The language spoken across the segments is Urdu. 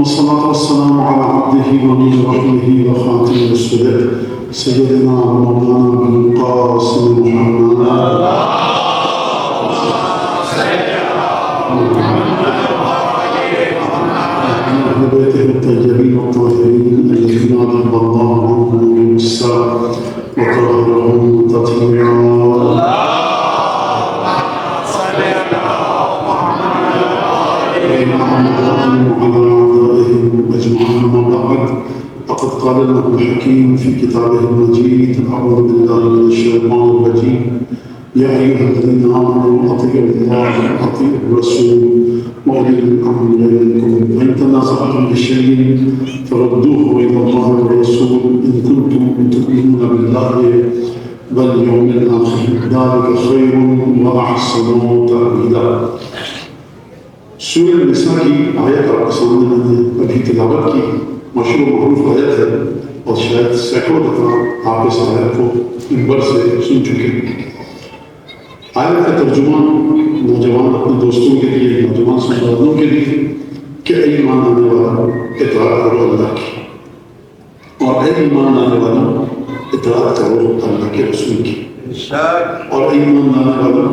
والصلاة والسلام على عبده ورسوله وخاتم رسوله سيدنا ومولانا أبي القاسم محمد أهل بيته الطيبين الطاهرين الذين أذهب الله عنهم الرجس وطهرهم تطهيرا. فقد قال له الحكيم في كتابه المجيد أعوذ بالله من الشيطان الرجيم يا أيها الذين آمنوا أطيعوا الله وأطيعوا الرسول وأولي الأمر منكم فإن تنازعتم بشيء فردوه إلى الله والرسول إن كنتم تؤمنون بالله واليوم الآخر ذلك خير وأحسن تأويلا. سورہ نساء کی آیت آپ کے سامنے میں نے ابھی تلاوت کی، مشہور معروف آیت ہے اور شاید سینکڑوں دفعہ آپ اس آیت کو منبر سے سن چکے ہیں. آیت کا ترجمہ نوجوان اپنے دوستوں کے لیے، نوجوان سنوادوں کے لیے کہ اے ایمان لانے والا اطاعت کرو اللہ کی، اور اے ایمان لانے والا اطاعت کرو اللہ کے رسول کی، اور اے ایمان لانے والا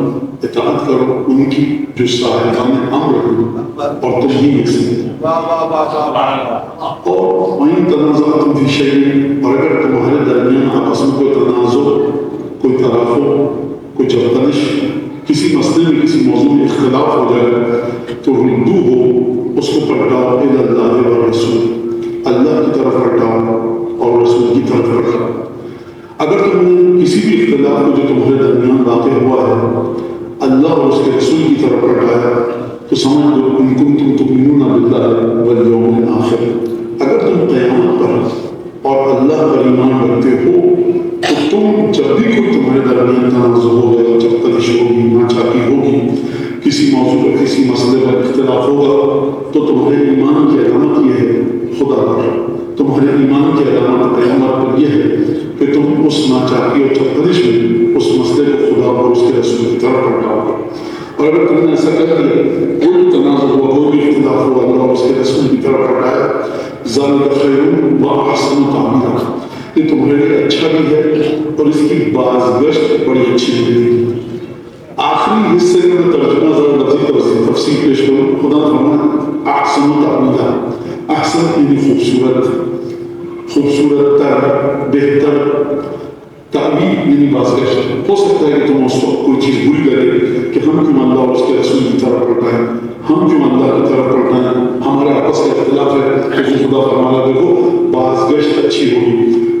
اطاعت کرو ان کی جو صاحبان امر ہیں اور تم میں سے. اور وہیں تنازعتم فی شیء، اور اگر تمہارے درمیان آپس میں کوئی تنازع، کوئی ترافع، کوئی چرتنش، کسی مسئلے میں کسی موضوع میں اختلاف ہو جائے تو ردو ہو اس کو پلٹاؤ الی اللہ والرسول، اللہ کی طرف پلٹاؤ اور رسول کی طرف پلٹاؤ. اگر تم نے کسی بھی اختلاف کو جو تمہارے درمیان واقع ہوا ہے اللہ اور اس کے رسول کی طرف پلٹایا تو سمجھ لو ان کنتم تؤمنون باللہ والیوم الآخر، اگر تم قیامت پر اور اللہ پر ایمان رکھتے ہو تو تم جب بھی کوئی تمہارے درمیان تنازع ہوگا یا چرتنش ہوگی، ناچاکی ہوگی، کسی موضوع پر کسی مسئلے پر اختلاف ہوگا تو تمہارے ایمان کی علامت یہ ہے خدا پر، تمہارے ایمان کی علامت قیامت پر یہ ہے کہ تم اس ناچاکی اور چرتنش میں اس مسئلے کو خدا اور اس کے رسول کی طرف پلٹاؤ گے. اور اگر تم نے ایسا کر دیا، کوئی تنازع ہوا، کوئی بھی اختلاف ہوا، اللہ اور اس کے رسول کی طرف پلٹایا، ذالک خیر واحسن تأویلا، یہ تمہارے لیے اچھا بھی ہے اور اس کی بازگشت بڑی اچھی ہے. آخری حصے میں ترجمہ ذرا لفظی تفسیر پیش کروں. خدا فرماتا احسن تأویلا، احسن یعنی خوبصورت، خوبصورت تر، بہتر، تعبیر یعنی بازگشت. ہو سکتا ہے کہ تم اس وقت کوئی چیز بھول گئے کہ ہم کیوں اللہ اور اس کے رسول کی طرف پلٹائیں، ہم کیوں اللہ کی طرف پلٹائیں، ہمارا آپس کا اختلاف ہے. لیکن خدا فرمانا دیکھو بازگشت اچھی ہوگی.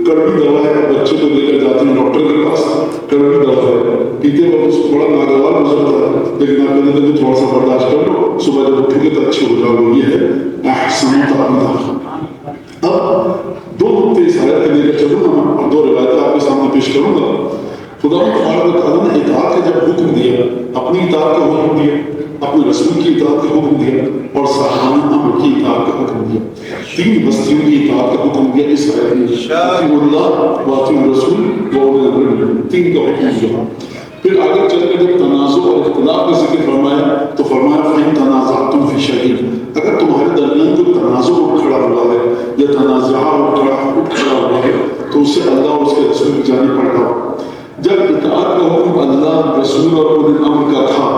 کڑوی دوا ہے، بچے کو لے کر جاتے ہیں ڈاکٹر کے پاس، کڑوی دوا ہے، پیتے وقت بڑا ناگوار گزرتا ہے، لیکن آپ کہتے ہیں تھوڑا سا برداشت کر لو، صبح جب اٹھو گے تو اچھے ہو جاؤ گے. یہ ہے احسن تأویلا. اب دو نقطے اس آیت کے لے کر چلوں گا اور دو روایتیں آپ کے سامنے پیش کروں گا. خدا تبارک و تعالیٰ نے اطاعت کا جب حکم دیا، اپنی اطاعت کا حکم دیا، اپنے رسول کی اطاعت کا حکم دیا اور صاحبان امر کی اطاعت کا حکم دیا، تین بستیوں کی اطاعت کا حکم دیا اس آیت میں. اطیعوا اللہ واطیعوا الرسول واولی الامر منکم، تین کا حکم دیا. پھر آگے چل کے جب تنازع اور اختلاف کا ذکر فرمایا تو فرمایا فإن تنازعتم فی شیء، اگر تمہارے درمیان کوئی تنازع اٹھ کھڑا ہوا ہے یا تنازعہ اٹھ کھڑا ہوا ہے تو اسے اللہ اور اس کے رسول کی جانب پلٹاؤ. جب اطاعت کا حکم اللہ، رسول اور اولی الامر کا تھا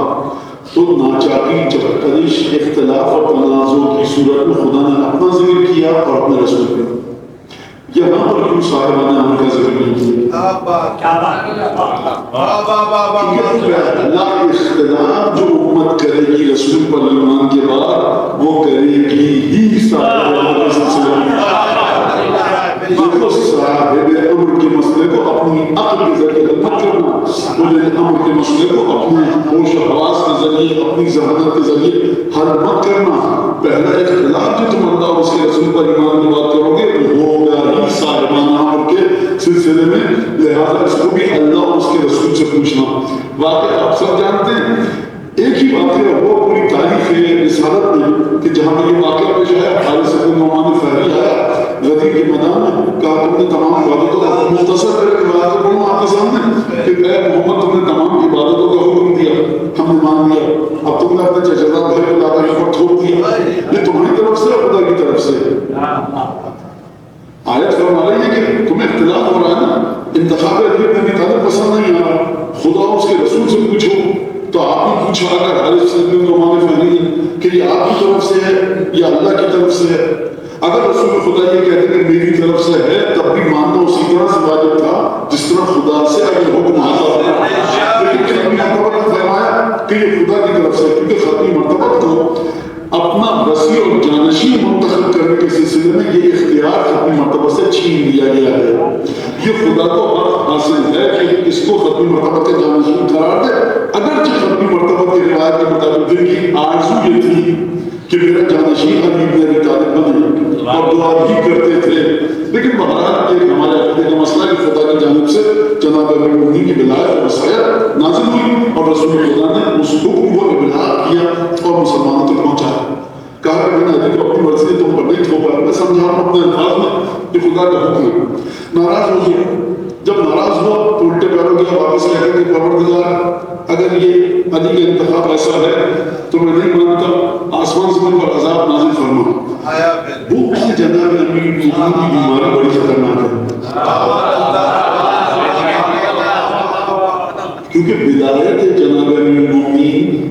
تو ناچاکی، چرتنش، اختلاف اور تنازع کی صورت میں خدا نے اپنا ذکر کیا اور اپنے رسول کا. یہاں پر کیوں صاحبان امر کا ذکر نہیں کیا؟ اللہ اختلاف جو امت کرے گی رسول پر ایمان کے بعد وہ کرے گی ہی صاحب امر کے سلسلے میں. دیکھو صاحب امر کے مسئلے کو اپنی عقل کے ذریعے حل مت کرنا، اولی الامر کے مسئلے کو اپنے ہوش و حواس کے ذریعے، اپنی ذہانت کے ذریعے حل مت کرنا. پہلا اختلاف جو تم اللہ اور اس کے رسول پر ایمان کی بات کرو گے وہ ہوگا ہی صاحبان امر کے سلسلے میں. لہذا اس کو بھی اللہ اور اس کے رسول سے پوچھنا. واقعہ آپ سب جانتے ہیں، ایک ہی واقعہ وہ پوری تاریخ ہے رسالت میں کہ جہاں پر یہ واقعہ پیش آیا، حارث بن نعمان فہری آیا غدیر کے میدان میں، کہا تم نے تمام عبادتوں کا مختصر کر کے بات کروں آپ کے سامنے کہ اے محمد تم نے تمام عبادتوں کا حکم دیا، ہم نے مان لیا، اب تم نے اپنے چچا بھائی کو لا کر پر تھوپ دیا. یہ تمہاری طرف سے خدا کی طرف سے آیت فرما رہی ہے کہ تمہیں اختلاف ہو رہا ہے نا، انتخاب علی بن ابی طالب پسند نہیں آ رہا، خدا اس کے رسول سے پوچھو، تو آپ نے پوچھا اگر حارث بن نعمان فہمی کہ یہ آپ کی طرف سے ہے یا اللہ کی طرف سے ہے؟ اگر رسول خدا یہ کہتے کہ میری طرف سے ہے تب بھی ماننا اسی طرح سے واجب تھا جس طرح خدا سے اگر حکم آتا ہے، لیکن ختمی مرتبہ نے فرمایا کہ یہ خدا کی طرف سے، کیونکہ ختمی مرتبہ کو اپنا وسیع اور جانشین منتخب کرنے کے سلسلے میں یہ اختیار ختمی مرتبہ سے چھین لیا گیا ہے۔ یہ خدا کو حق حاصل ہے کہ اس کو ختمی مرتبہ کے جانشین قرار دے، اگرچہ ختمی مرتبہ کی روایت کے مطابق دل کی آرزو یہ تھی کہ میرا جانشین علی بن ابی طالب بنے اور دعا بھی کرتے تھے، لیکن بہرحال ایک ہمارے عقیدے کا مسئلہ کہ خدا کی جانب سے جناب امیر المومنین کی ولایت وصیت نازل ہوئی اور رسول خدا نے اس حکم کو ابلاغ کیا اور مسلمانوں تک پہنچایا۔ کہا کہ میں نے علی کو اپنی مرضی سے تم پر نہیں تھوپا، میں سمجھا ہوں اپنے الفاظ میں کہ خدا کا حکم ہے۔ ناراض ہو گیا، جب ناراض ہوا تو الٹے پیروں گیا واپس کہا کہ پروردگار اگر یہ علی کا انتخاب ایسا ہے تو میں نہیں مانتا، آسمان زمین پر عذاب نازل فرما۔ وہ کسی جناب امیر المومنین کی بیماری بڑی خطرناک ہے، کیونکہ بدایت جناب امیر المومنین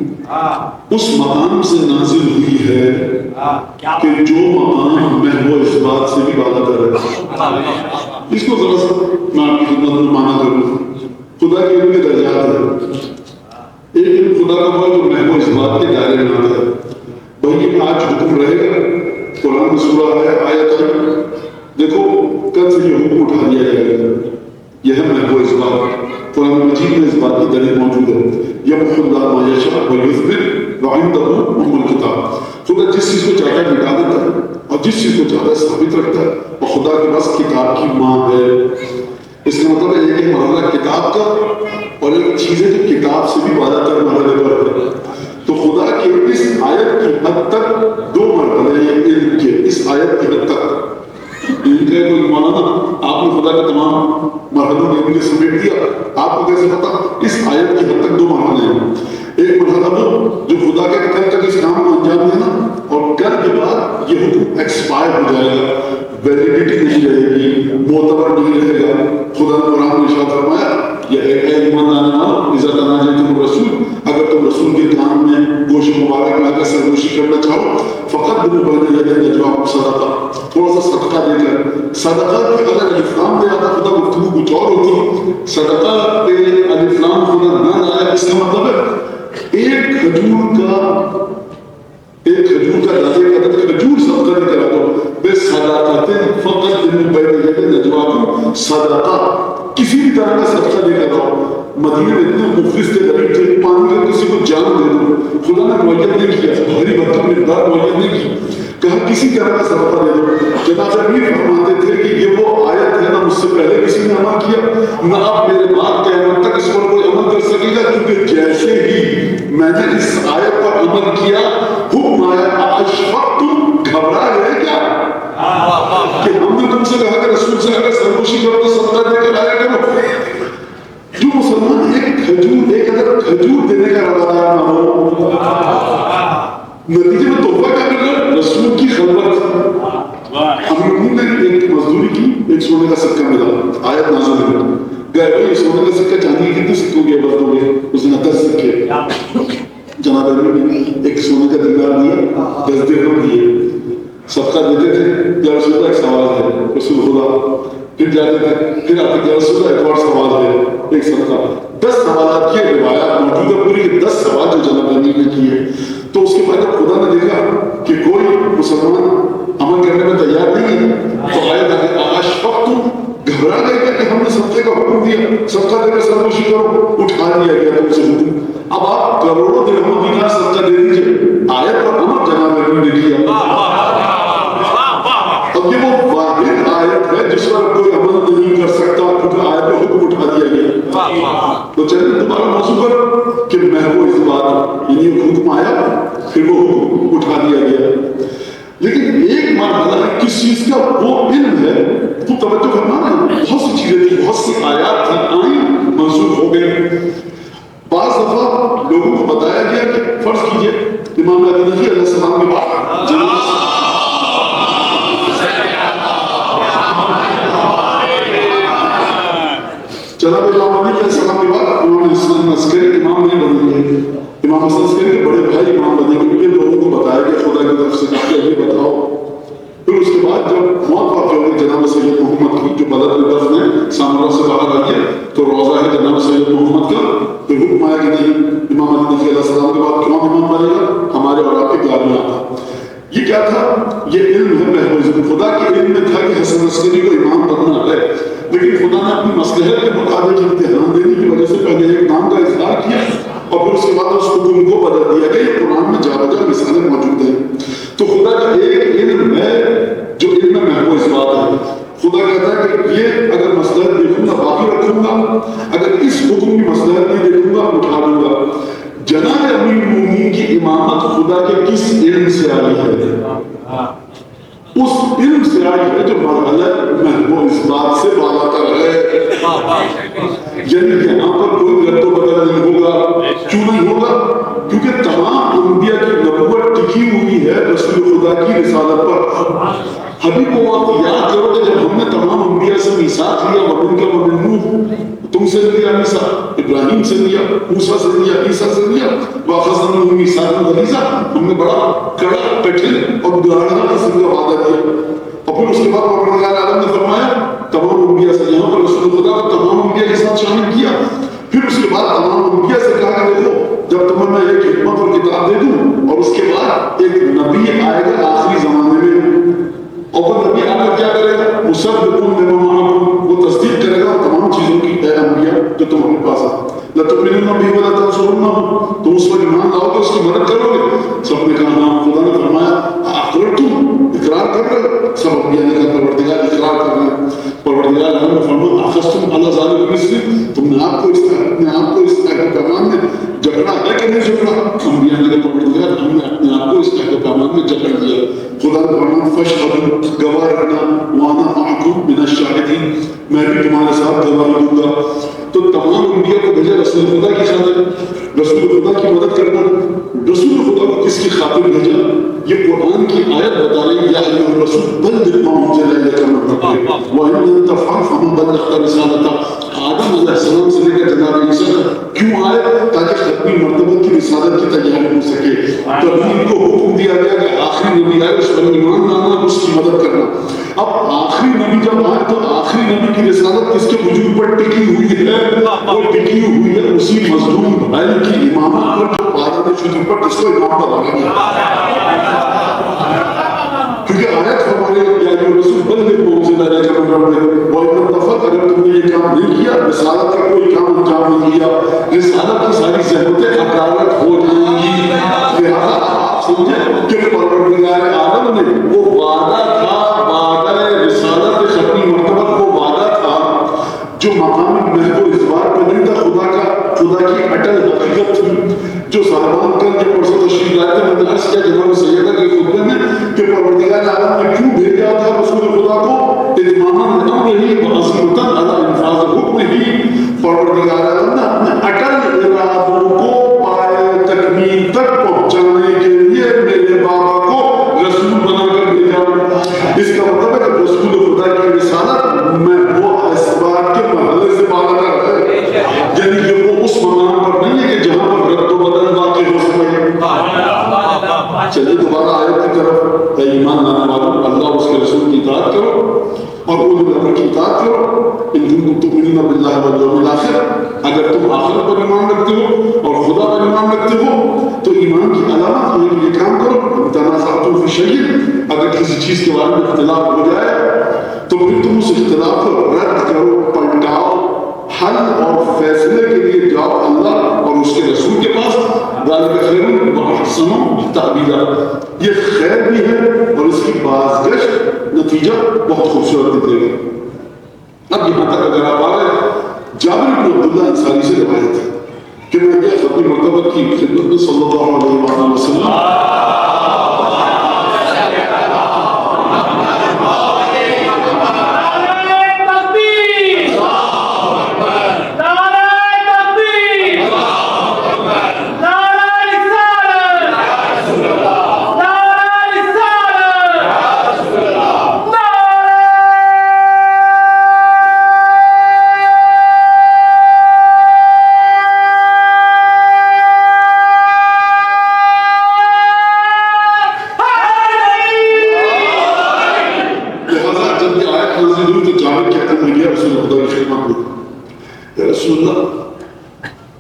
اس مقام سے نازل ہوئی ہے کہ جو مقام محو اس بات سے بھی بالا کر رہا ہے۔ اس کو ذرا سا میں آپ کی خدمت میں مانا کروں، خدا کے علم کے درجات ہے، ایک علم خدا کا ہوا جو محو اس بات کے دائرے میں آتا ہے، وہی آج حکم رہے گا۔ قرآن میں سورہ ہے، آیت ہے، دیکھو کل سے یہ حکم اٹھا دیا جائے گا، یہ ہے محو اس بات۔ قرآن مجید میں اس بات کی دلیل موجود ہے، یمحو اللہ ما یشاء ویثبت وعندہ ام الکتاب۔ خدا جس چیز کو چاہتا ہے مٹا دیتا ہے اور جس چیز کو چاہتا ہے ثابت رکھتا ہے، اور خدا کے پاس کتاب کی ماں ہے۔ اس کا مطلب ہے ایک مرحلہ کتاب کا اور ایک چیز ہے جو کتاب سے بھی بالاتر تر مرحلے پر ہے۔ تو خدا کے اس آیت کی حد تک دو مرحلے ہیں علم کے، اس آیت کی حد تک علم کا کوئی مولانا آپ نے خدا کے تمام مرحلوں میں علم کے سمیٹ دیا، آپ کو کیسے پتا؟ اس آیت کی حد تک دو مرحلے ہیں۔ ایک مرحلہ وہ جو خدا کے کل تک اس کام کو انجام دینا، اور کل کے بعد یہ حکم ایکسپائر ہو جائے گا، ویلیڈیٹی نہیں رہے گی، معتبر نہیں رہے گا۔ خدا نے قرآن میں ارشاد فرمایا، یا اے ایمان لانے والو اذا تناجیتم الرسول، اگر تم رسول کے کام میں گوش مبارک لا کر سرگوشی کرنا چاہو، فقدموا بین یدی نجواکم صدقہ، تھوڑا سا صدقہ دے کر۔ صدقہ پہ اگر الف لام دے آتا خدا گفتگو کچھ اور ہوتی، صدقہ پہ الف لام خدا نہ لایا، اس کا مطلب ہے ایک کھجور کا دادے کا کھجور صدقہ نہیں کرا دو، بے صدقات فقدموا بین یدی نجواکم صدقہ، کسی بھی طرح کا صدقہ دے کر دو۔ مدینہ میں اتنے مفلس تھے، غریب تھے، پانی کا کسی کو جان دے دو، خدا نے معین نہیں کیا، بھری بھرکم مقدار معین نہیں کی، کہا کسی طرح کا صدقہ دے دو۔ جناب امیر فرماتے تھے کہ یہ وہ آیت ہے نہ مجھ سے پہلے کسی نے عمل کیا، نہ اب میرے بعد قیامت تک اس پر کوئی عمل کر سکے گا، کیونکہ جیسے ہی میں نے اس آیت پر عمل کیا، حکم آیا اشفقتم، گھبرا گئے کیا کہ ہم نے تم سے کہا کہ رسول سے اگر سرگوشی کرو تو صدقہ دے کر آیا کرو۔ جو مسلمان ایک عدد کھجور دینے کا روادار نہ ہو، نتیجے میں توبہ کیا کرنا؟ رسول کی خلوت۔ ہم نے ایک مزدوری کی، ایک سونے کا سکہ ملا، آیت نازل ہوئی، گئے بھائی سونے کا سکہ چاندی کتنے سکوں گے بس دو گے؟ اس نے 10 سکے۔ جناب علی نے ایک سونے کا دینار دیا، 10 درہم دیے، صدقہ دیتے تھے۔ یا رسول اللہ ایک سوال ہے، رسول خدا پھر جاتے تھے، پھر آتے کہ رسول اللہ ایک اور سوال ہے، ایک صدقہ۔ 10 سوالات کی روایات موجود ہے پوری، 10 سوال جو جناب علی نے کیے۔ تو اس کے بعد جب خدا نے دیکھا کہ کوئی مسلمان عمل کرنے میں تیار نہیں ہے تو آیت آگے اشفقتم، گھبرا گئے کہ ہم نے صدقے کا حکم دیا، صدقہ دے کر سرگوشی کرو، اٹھا دیا گیا تم سے حکم، اب آپ کروڑوں درہم دینار صدقہ دے دیجیے۔ آیت پر عمل جناب علی نے کیا۔ اب یہ وہ واحد آیت ہے جس پر کوئی عمل نہیں کر سکتا کیونکہ آیت میں حکم اٹھا دیا گیا۔ تو چلیے دوبارہ موضوع پر کہ محو اس بات، یعنی حکم آیا پھر وہ حکم اٹھا دیا گیا، لیکن ایک مرحلہ ہے کس چیز کا، وہ علم ہے۔ تو توجہ کرنا ہے، بہت سی چیزیں تھیں، بہت سی آیات تھیں، آئیں منسوخ ہو گئی۔ بعض دفعہ لوگوں کو بتایا گیا کہ فرض کیجئے امام علی علیہ السلام کے بعد جناب امام علی علیہ السلام کے بعد امام حسن عسکری امام نہیں بنیں گے. امام حسن عسکری کے بڑے بھائی امام بنے گے کیونکہ لوگوں کو بتایا کہ خدا کی طرف سے کہ ابھی بتاؤ. پھر اس کے بعد جب موت واقع ہوگی جناب سید محمد کی جو بدر میں دفن ہے سامرا سے باہر آئی ہے تو روزہ ہے جناب سید محمد کا. پھر حکم آیا کہ نہیں امام علی علیہ السلام کے بعد کون امام بنے گا ہمارے اور آپ کے گھر میں آتا. یہ کیا تھا؟ یہ علم ہے محفوظ. خدا کے علم میں تھا کہ حسن عسکری کو امام بننا ہے لیکن خدا نے اپنی مصلحت کے مطابق امتحان دینے کی وجہ سے پہلے ایک نام کا اظہار کیا اور پھر اس کے بعد اس حکم کو بدل دیا گیا. یہ قرآن میں جا بجا مثالیں موجود ہیں. تو خدا کا ایک علم ہے جو علم محفوظ بات ہے. خدا کہتا ہے کہ یہ اگر مصلحت دیکھوں گا باقی رکھوں گا, اگر اس حکم کی مصلحت نہیں دیکھوں گا اٹھا دوں گا. جناب امیر المومنین کی امامت خدا کے کس علم سے آئی ہے؟ اس علم سے آئی ہے جو مرحلہ محفوظ اس بات سے بالا تر ہے. یعنی یہاں پر کوئی رد و بدل نہیں ہوگا. کیوں نہیں ہوگا؟ کیونکہ تمام انبیاء کی نبوت ٹکی ہوئی ہے رسول خدا کی رسالت پر. ابھی وہ وقت یاد کرو کہ جب ہم نے تمام انبیاء سے میثاق لیا ومن کا ومن نوح, تم سے لیا میثاق, ابراہیم سے لیا, موسیٰ سے لیا, عیسیٰ سے لیا, واخذنا منهم میثاقا غلیظا, ہم نے بڑا کڑا کٹھن اور گرانا قسم کا وعدہ دیا. اور پھر اس کے بعد پروردگار عالم نے فرمایا تمام انبیاء سے, یہاں پر رسول خدا کو تمام انبیاء کے ساتھ شامل کیا. پھر اس کے بعد تمام انبیاء سے کہا کہ دیکھو جب تمہیں میں ایک حکمت اور کتاب دے دوں اور اس کے بعد ایک نبی آئے گا آخری زمانے میں, اور وہ نبی آ کر کیا کرے گا؟ مصدقون بما معکم, وہ تصدیق کرے گا تمام چیزوں کی. اے انبیاء جو تمہارے پاس ہے, لتؤمنن بہ ولا تنصرنہ, تم اس پر ایمان لاؤ گے اس کی مدد کرو گے. سب نے کہا ہاں. خدا نے فرمایا اقررتم, اقرار کر رہے. سب انبیاء نے کہا پروردگار اقرار کر رہے ہیں. پروردگار عالم نے فرمایا اخذتم علی ذلک مصری, تم نے آپ کو اس پیمان میں جکڑا ہے کہ نہیں جکڑا؟ انبیاء نے کہا پروردگار ہم نے اپنے آپ کو اس پیمان میں جکڑ دیا. خدا نے فرمایا فاشهدوا, گواہ رکھنا, وانا معکم من الشاہدین, میں بھی تمہارے ساتھ گواہی دوں گا. تو تمام انبیاء کو بھیجا رسول خدا کی خاطر, رسول خدا کی مدد کرنا. رسول خدا کو کس کی خاطر بھیجا؟ یہ قرآن کی آیت بتا رہی ہے یا ایھا الرسول بلغ ما انزل الیک من ربک وان لم تفعل فما بلغت رسالتہ. آدم علیہ السلام سے لے کر جناب عیسیٰ کیوں آئے؟ تاکہ ختمی مرتبہ کی رسالت کی تیاری ہو سکے. تبھی ان کو حکم دیا گیا کہ آخری نبی آئے اس پر ایمان لانا, اس کی مدد کرنا. اب آخری نبی جب آئے تو آخری نبی کی رسالت کس کے وجود پر ٹکی ہوئی ہے؟ وہ ٹکی ہوئی ہے اسی مظلوم بھائی کی امامت پر جو وعدہ نے شروع پر جس کو امام بنا دیا. کیونکہ آیت ہمارے یا جو رسول بلغ ما انزل الیک من ربک وان تفعل, اگر تم نے یہ کام نہیں کیا, رسالت کا کوئی کام انجام نہیں دیا, رسالت کی ساری زحمتیں حقارت ہو جائیں گی. لہٰذا آپ سمجھیں کہ پروردگار عالم نے وہ وعدہ تھا, وعدہ رسالت ختمی مرتبہ کو وعدہ تھا جو مقام محبوب اس بار پہ نہیں تھا. خدا کی اٹل حقیقت تھی جو صاحبان کل کے پرسوں تشریف لائے تھے. میں نے عرض کیا جناب سیدہ کے خطبے میں کہ پروردگار عالم نے کیوں بھیجا تھا رسول خدا کو؟ اتماما لامرہ وعزیمۃ علی انفاذ حکمہ. پروردگار عالم نے اپنے اٹل ارادوں کو پائے تکمیل تک پہنچانے کے لیے میرے بابا کو رسول بنا کر بھیجا. اس کا مطلب ہے کہ رسول خدا کی رسالت میں وہ اسباب کے مرحلے سے بالا کر ہے, یعنی کہ وہ اس مقام پر نہیں ہے کہ جہاں پر رد و بدل واقع ہو سکے. چلیے دوبارہ آیت کی طرف. اے ایمان لانے والوں, اللہ اور اس کے رسول کی اطاعت کرو اور اولو الامر کی اطاعت کرو. ان کنتم تؤمنون باللہ والیوم الآخر, اگر تم آخرت پر ایمان رکھتے ہو اور خدا پر ایمان رکھتے ہو تو ایمان کی علامت یہ کہ یہ کام کرو. تنازعتم فی شیء, اگر کسی چیز کے بارے میں اختلاف ہو جائے تو پھر تم اس اختلاف کو رد کرو, پلٹاؤ, حل اور فیصلے کے لیے جاؤ اللہ اور اس کے رسول کے پاس. ذالک خیر واحسن تأویلا, یہ خیر بھی ہے اور اس کی بازگشت نتیجہ بہت خوبصورت دے گا. اب یہاں تک اگر آپ آ گئے, جابر بن عبداللہ انصاری سے روایت ہے کہ میں یہ ختمی مرتبہ کی خدمت میں صلی اللہ علیہ وسلم مسجد ہوئی تو جابر کہتا میں گیا رسول خدا کی خدمت میں، یا رسول اللہ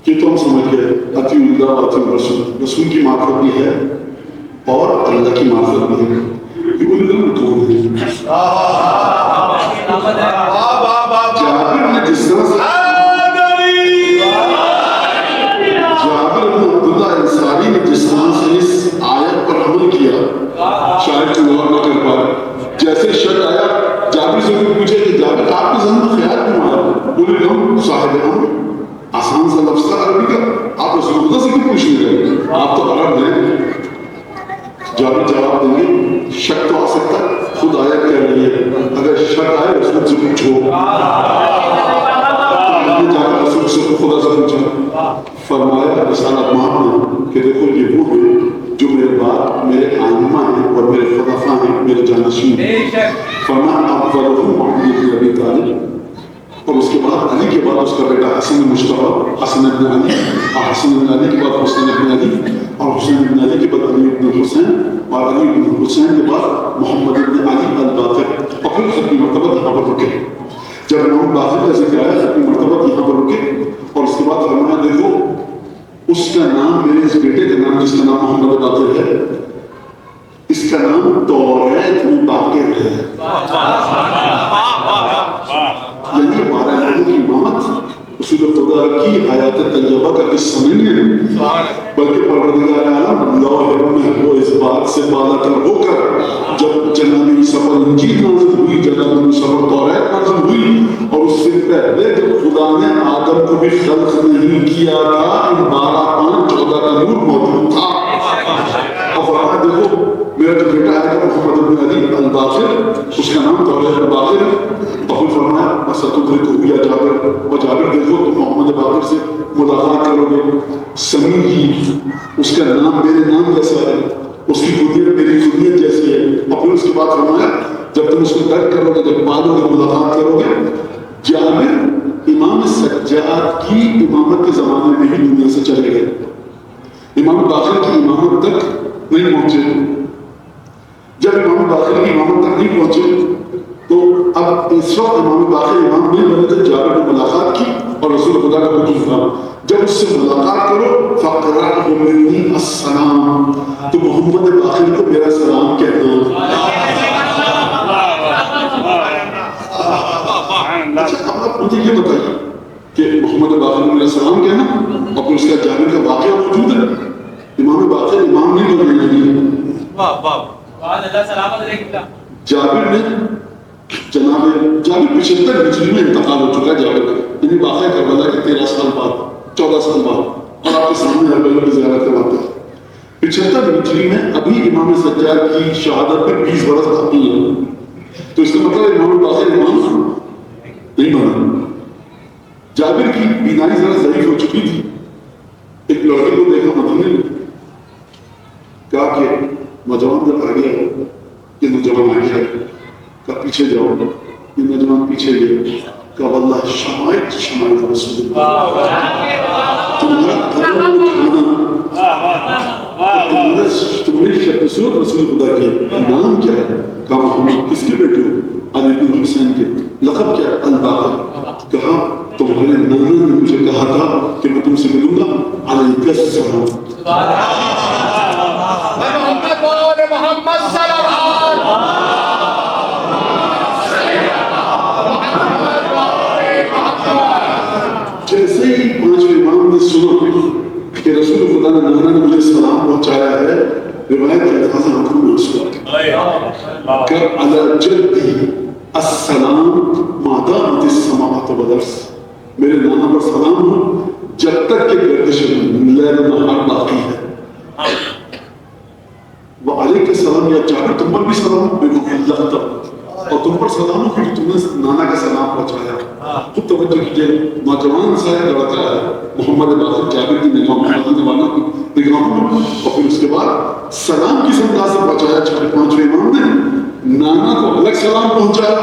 یہ تو ہم سمجھ گئے اطیع اللہ و اطیع الرسول، رسول کی معرفت بھی ہے اور اللہ کی معرفت بھی ہے، یہ کوئی لوگ کون ہے؟ جابر نے جس طرح سے جابر بن عبداللہ انصاری نے جس طرح سے اس آیت پر عمل کیا شاید کوئی اور نہ کر پائے. جیسے شک آیا جابر سے کوئی پوچھے کہ جابر آپ کے ذہن میں خیال کیوں آیا؟ بولے ہم صاحب ہم آسان سا لفظ تھا عربی کا، آپ رسول اللہ سے کیوں پوچھ نہیں رہے؟ آپ تو عرب ہیں. جابر جواب دیں گے شک تو آ سکتا ہے، خود آیت کہہ رہی ہے اگر شک آئے رسول سے پوچھو. رسول سے خدا سے پوچھا، فرمایا رسالت ماں نے کہ دیکھو یہ وہ ہے جو میرے بعد میرے آئمہ ہیں اور میرے خلفاء ہیں، میرے جانشین ہیں. فرمایا افضلهم علی بن ابی طالب، اور اس کے بعد علی کے بعد اس کا بیٹا حسن مجتبی، حسن بن علی، اور حسن بن علی کے بعد حسین بن علی، اور حسین بن علی کے بعد علی بن حسین، اور علی بن حسین کے بعد محمد بن علی الباقر. اور پھر ختمی مرتبہ یہاں پر رکے. جب امام باقر کا ذکر آیا ختمی مرتبہ یہاں پر رکے اور اس کے بعد فرمایا دیکھو اس کا نام میرے اس بیٹے کا نام جس کا نام محمد باقر ہے، اس کا نام توریت میں باقر ہے. یعنی 12 لوگوں کی امامت رسول خدا کی حیات طیبہ کا قصہ نہیں ہے، بلکہ پروردگار عالم لوح میں وہ اس بات سے بالا تر ہو کر جب جناب عیسیٰ پر انجیل نازل ہوئی، جناب موسیٰ پر توریت نازل ہوئی، اور اس سے پہلے جب خدا نے آدم کو بھی خلق نہیں کیا تھا ان 12 5 14 کا نور موجود تھا. اور فرمایا دیکھو میرا جو بیٹا ہے محمد بن علی الباقر، اس کا نام توریت باقر ہے. اور فرمایا وَسَتُدْرِكُهُ يَا جابر، اور جابر دیکھو تم محمد باقر سے ملاقات کرو گے. سمیع ہی اس کا نام میرے نام جیسا ہے، اس کی کنیت میری کنیت جیسی ہے. اور پھر اس کے بعد فرمایا جب تم اس کو درک کرو گے، جب پالو گے، ملاقات کرو گے. جابر امام سجاد کی امامت کے زمانے میں ہی دنیا سے چلے گئے، امام باقر کی امامت تک نہیں پہنچے. جب امام باقر کی امامت تک نہیں پہنچے تو اب اس وقت امام باقر امام نہیں بنے تھے. جابر نے ملاقات کی اور رسول خدا کا حکم تھا جب اس سے ملاقات کرو فَقْرَأْهُ مِنِّي السَّلَامُ، تو محمد باقر کو میرا سلام کہنا. اچھا اب آپ مجھے یہ بتائیے کہ محمد باقر کو میرا سلام کہنا اور پھر اس کا جابر کا واقعہ موجود ہے. امام باقر امام نہیں بننے لگی. جابر نے جناب جابر 75 ہجری میں انتقال ہو چکا ہے. جابر یعنی واقعہ کربلا کے 13 سال بعد 14 سال بعد، اور آپ کے سامنے کربلا کی زیارت کرواتے ہیں. 75 ہجری میں ابھی امام سجاد کی شہادت پہ 20 برس باقی ہے. تو اس کا مطلب امام باقر امام نہیں بنا. جابر کی بینائی ذرا ضعیف ہو چکی تھی. ایک لڑکے کو دیکھا مدینے میں، کہا کہ نوجوان جب آ گیا، یہ نوجوان آ گیا، کہا پیچھے جاؤ. یہ نوجوان پیچھے گئے، کہا واللہ شمائل رسول اللہ، تمہارا تمہیں شخصیت رسول خدا کی نام کیا ہے؟ کہا محمد. کس کے بیٹے ہو؟ علی بن حسین کے. لقب کیا ہے؟ الباقر. کہا تمہارے نانا نے مجھے کہا تھا کہ میں تم سے ملوں گا. علیہ السلام. جیسے ہی 5 امام نے سنا کہ رسول خدا نے نانا نے مجھے سلام پہنچایا ہے، روایت کے الفاظ حکم میں سنا کہ علی جدی السلام ما دامت السماوات والارض، میرے نانا پر سلام ہو جب تک کہ گردش لیل و نہار باقی ہے. وعلیک السلام یا جابر تم پر بھی سلام ہو بے اللہ تب، اور تم پر سلام ہو کیونکہ تم نے نانا کا سلام پہنچایا. خود توجہ کیجئے، نوجوان سا لڑکا ہے محمد باقر جابر کی نگاہوں میں، اور پھر اس کے بعد سلام کس انداز سے پہنچایا. 5ویں امام نے نانا کو الگ سلام پہنچایا،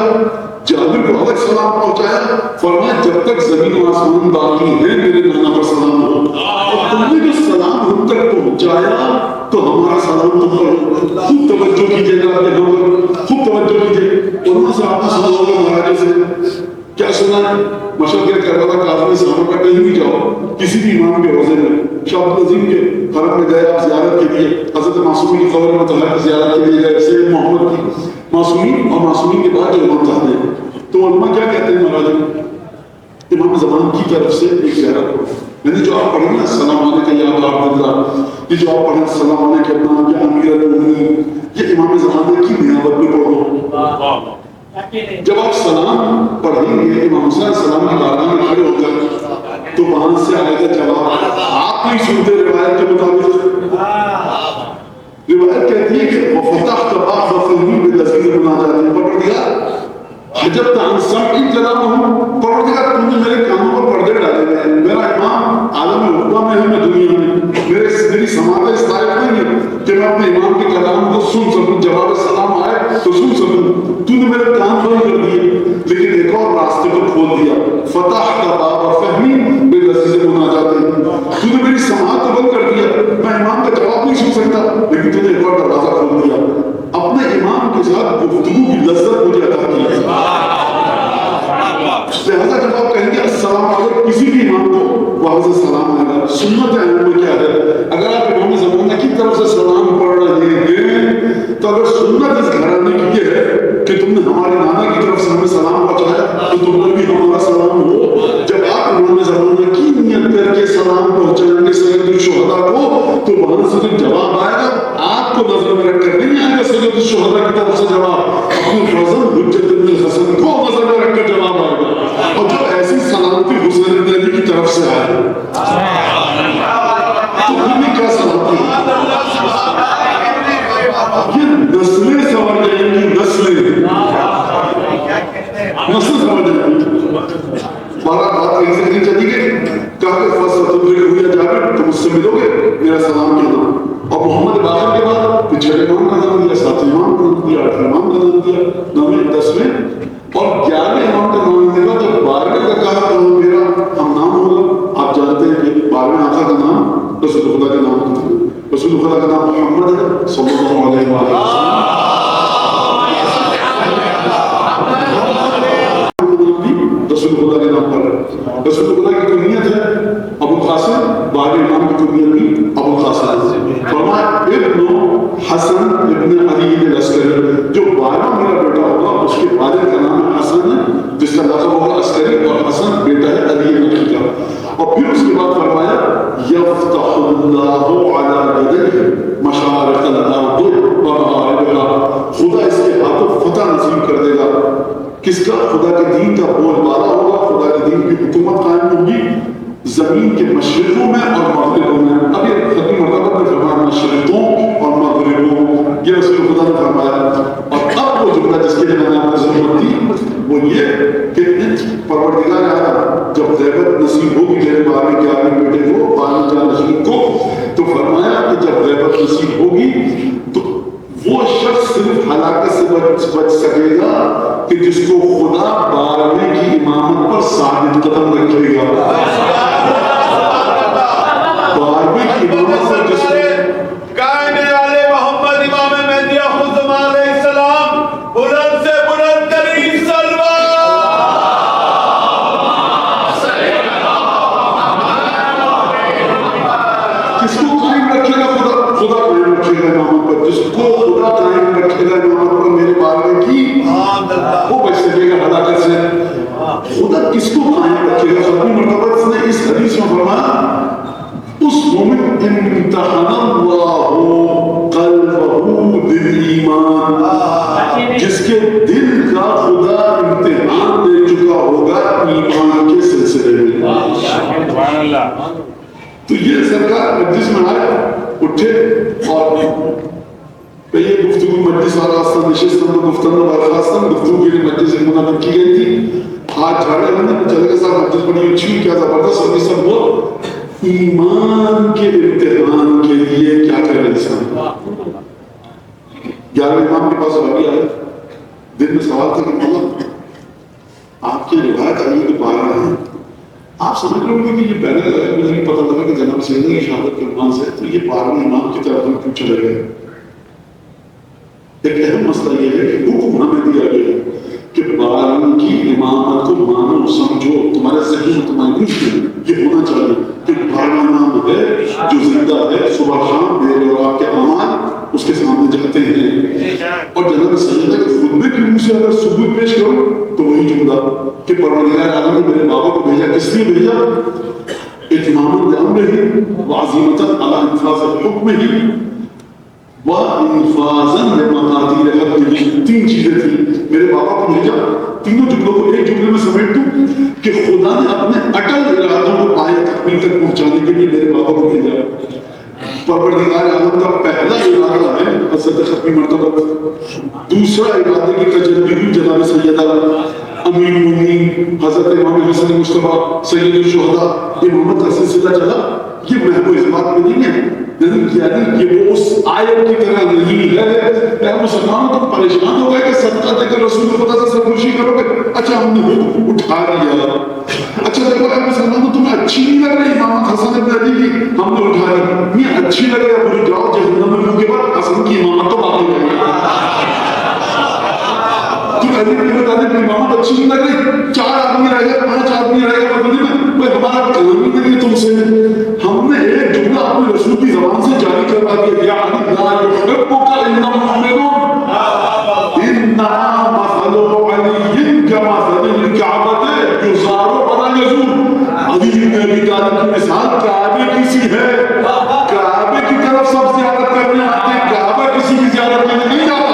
جابر کو الگ سلام پہنچایا. فرمایا جب تک زمین و آسمان باقی ہے میرے نانا پر سلام ہو. اور تم نے جو سلام ہم تک پہنچایا تو ہمارا سلام تم پر. خوب توجہ کیجیے گا، خوب توجہ کیجیے. انہوں سے آپ نے سنا ہوگا مہاراج مشرق کے کربلا کاظمی صاحب کا کہیں بھی جاؤ کسی بھی امام کے روزے میں، شاہ عبد العظیم کے حرم میں گئے آپ زیارت کے لیے، حضرت معصومی کی قبر مطلع کی زیارت کے لیے گئے، سید محمد کی معصومین اور معصومین کے بعد جو امام چاہتے ہیں، تو علماء کیا کہتے ہیں مہاراج امام زمان کی طرف سے ایک زیارت ہو، یعنی جو آپ پڑھیں نا السلام علیکم یا ابا عبداللہ، یہ جو آپ پڑھیں السلام علیکم یا امیر المؤمنین، یہ امام زمانے کی نیابت میں پڑھو۔ جب آپ سلام پڑھیں گے امام حسین علیہ السلام کی بارگاہ میں کھڑے ہو کر، تو وہاں سے آئے گا جواب، آپ نہیں سنتے روایت کے مطابق، روایت کہتی ہے کہ وَفَتَحْتَ بَعْضَ فَهْمِي بِالْلَذِينَ مُنَاجَاتِهِمْ، پروردگار حجبت عن سمعی کلامہم، پروردگار تم نے میرے کانوں پر پردے ڈالے ہیں، میرا امام عالم عقبہ میں ہے، میں دنیا میں، میری سماعت اس لائق نہیں ہے کہ میں اپنے امام کے کلام کو سن سکوں، جواب سلام آئے تو سن سکوں، تو نے میرے کان بند کر دیے، لیکن ایک اور راستے کو کھول دیا، فتحت باب فہمی باللذین مناجاتہم، تو نے میری سماعت کو بند کر دیا، میں امام کا جواب نہیں سن سکتا، لیکن تو نے ایک اور دروازہ کھول دیا، اپنے امام کے ساتھ گفتگو کی لذت مجھے عطا کی۔ لہذا جب آپ کہیں گے السلام علیکم کسی بھی امام کو، وہاں سے سلام آئے گا۔ سنت عام میں کیا ہے، اگر آپ امام زمانہ کی طرف سے سلام پڑھ رہے ہیں تو اگر سنت اس گھرانے کی یہ ہے کہ تم نے ہمارے نانا کی طرف سے ہمیں سلام پہنچایا تو تم نے بھی ہمارا سلام ہو۔ جب آپ امام زمانہ کی نیت کر کے سلام پہنچائیں گے سید الشہداء کو، تو وہاں سے جو جواب آئے گا آپ کو نظر میں رکھ کر نہیں آئے گا سید الشہداء کی طرف سے جواب، اپنے فضل حجت بن الحسن کو نظر میں رکھ کر جواب آئے گا، اور جب ایسی سلامتی حسین بن علی کی طرف سے آئے تو ہمیں کیا سلامتی ہے؟ یہ نسلیں سمجھ جائیں گی، نسل سمجھ جائیں گی۔ بارہ بات ایک سے چلی گئی، کہا کہ فصل تدریک ہوئی جابر تم اس سے ملو گے، میرا سلام کہنا، اور محمد باقر کے بعد پھر 6 امام کا نام دیا، 7 امام کا نام دیا، 8 امام کا نام دیا، 9 10 اور 11 امام کا نام دیا۔ جب 12 کا کہا تو میرا ہم نام ہوگا، آپ جانتے ہیں کہ 12 آقا کا نام رسول خدا کا نام ہے، رسول خدا کا نام محمد ہے صلی اللہ علیہ وسلم۔ رسول خدا کے نام پر رسول خدا کی کنیت ہے ابو القاسم، 12 امام کی کنیت بھی ابو القاسم، فرمایا ابن حسن ابن علی العسکری، جو 12 میرا بیٹا ہوگا اس کے والد کا نام حسن ہے، جس کا لقب ہوگا عسکری، اور حسن بیٹا ہے علی نبی کا۔ اور پھر اس کے بعد فرمایا یفتح اللہ علی یدیہ مشارق الارض ومغاربها، خدا اس کے ہاتھوں فتح نصیب کر دے گا، کس کا؟ خدا کے دین کا بول بالا ہوگا، خدا کے دین کی حکومت قائم ہوگی زمین کے مشرقوں میں اور مغربوں میں۔ اب یہ ختم مرتبہ نے فرمایا مشرقوں اور مغربوں، یہ رسول خدا نے فرمایا۔ اور اب وہ جملہ جس کے لیے میں نے آپ کو ضرورت دی وہ یہ کہ پروردگار اعلیٰ جب غیبت نصیب ہوگی میرے 12 11 بیٹے کو، 12 جانشین کو، تو فرمایا کہ جب غیبت نصیب ہوگی تو وہ شخص صرف ہلاکت سے بچ سکے گا کہ جس کو خدا 12ویں کی امامت پر ثابت قدم رکھے گا۔ 12ویں کی امامت پر جس کائنے والے محمد امام مہدی خزم علیہ السلام، بلند سے بلند ترین سلوات۔ کس کو قائم رکھے گا؟ خدا قائم رکھے گا امامت پر، جس کو خدا قائم رکھے گا امامت پر میرے 12ویں کی، وہ بچ سکے گا ہلاکت سے۔ خدا کس کو قائم رکھے گا؟ ختم مرتبہ اس نے اس حدیث میں فرمایا اس مومن امتحن اللہ قلبہ بالایمان، جس کے دل کا خدا امتحان لے چکا ہوگا ایمان کے سلسلے میں۔ تو یہ سرکار مجلس میں آئے، اٹھے اور کہ یہ گفتگو مجلس آراستہ نشستہ گفتگو برخاستہ گفتگو کے لیے مجلس منعقد کی گئی تھی۔ ہاتھ جھاڑے ہم نے چلے کے ساتھ مجلس بڑی اچھی ہوئی، کیا زبردست اور سب وہ ایمان کے امتحان کے لیے کیا کرے انسان۔ 11 امام کے پاس بھائی آئے، دن میں سوال تھا کہ مولا آپ کی روایت علی کے 12 ہیں، آپ سمجھ رہے ہوں گے کہ یہ پہلے لگا مجھے نہیں پتہ لگا کہ جناب سیدنا کی شہادت کے عنوان سے تو یہ 12 امام کی طرف ہم کیوں چلے گئے۔ ایک اہم مسئلہ یہ ہے کہ حکم ہمیں دیا گیا کہ 12 کی امامت کو مانو سمجھو یہ ہونا چاہیے کہ بارہ نام ہے جو زندہ ہے، صبح شام میرے اور آپ کے اعمال اس کے سامنے جاتے ہیں. اور جناب سیدہ کے خطبے کی منہ سے اگر ثبوت پیش کروں تو وہی جملہ کہ پروردگار عالم نے میرے بابا کو بھیجا، کس لیے بھیجا؟ اتمام لامرہ وعزیمۃ علی انفاذ حکمہ وانفاذا لمقادیر حکمہ. تین چیزیں تھیں. میرے بابا کو بھیجا، تینوں جملوں کو ایک جملے میں سمیٹ دوں کہ خدا نے اپنے اٹل ارادوں کو پایہ تکمیل تک پہنچانے کے لیے میرے بابا کو بھیجا. پروردگار عالم کا پہلا ارادہ ہے حضرت ختمی مرتبہ. دوسرا ارادے کی تجلی ہوئی جناب سیدہ امیر المومنین حضرت امام حسن مصطفیٰ سید الشہداء. یہ محمد کا سلسلہ چلا، یہ محبوب اس بات میں نہیں ہے یعنی کہ وہ اس آیت کی طرح نہیں ہے. اے مسلمانوں تم پریشان ہو گئے کہ صدقہ دے کر رسول خدا سے سرگوشی کرو گے. اچھا ہم نے اٹھا لیا. اچھا دیکھو اے مسلمانوں تمہیں اچھی نہیں لگ رہی امامت حسن ابن علی کی، ہم نے اٹھا لی. یہ اچھی لگے یا بری، جاؤ جہنم میں منہ کے بعد حسن کی امامت تو باقی رہے گی. علی بن طالب کی امامت اچھی نہیں لگ رہی، 4 آدمی رہ گئے، 5 آدمی رہ گئے مدینے میں، کوئی ہمارا کلام ہی نہیں تم سے. ہم نے ایک جملہ اپنے رسول کی زبان سے جاری کروا دیا، یا علی لا یحبک الا المؤمنون انما مثل علی کمثل الکعبۃ یزار ولا یزور. علی بن ابی طالب کی مثال کعبے کی سی ہے. کعبے کی طرف سب زیارت کرنے آتے ہیں، کعبہ کسی کی زیارت کرنے نہیں جاتا.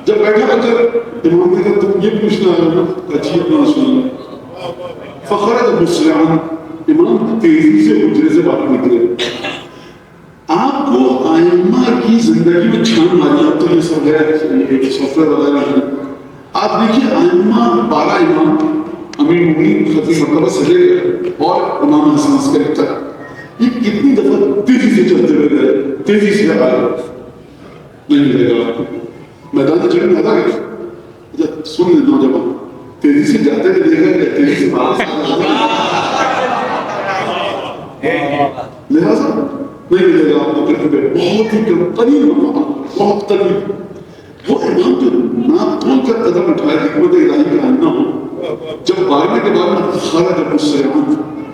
جب بیٹھا امام نے کہا تم یہ پوچھنا ہے، عجیب نہ سنو. فخرج مسرعا، امام تیزی سے حجرے سے باہر نکلے. آپ کو ائمہ کی زندگی میں چھان ماری، اب تو یہ سب ہے سافٹ ویئر وغیرہ ہے. آپ دیکھیے ائمہ 12 امام امیر المومنین ختمی مرتبہ سے لے گئے اور امام حسن عسکری تک، یہ کتنی دفعہ تیزی سے چلتے ہوئے گئے، تیزی سے آئے. نہیں ملے گا آپ کو میدان جنگ میں ادا کر سن لے نوجوان تیزی سے جاتے ہوئے دیکھا کہ تیزی سے باہر لہٰذا نہیں ملے گا آپ کو کہیں پہ، بہت ہی قریب مقام، بہت قریب. وہ امام جو ناپ تول کر قدم اٹھائے حکمت الہی کا آئینہ ہو، جب بھاگنے کے بعد میں خرج مسرعا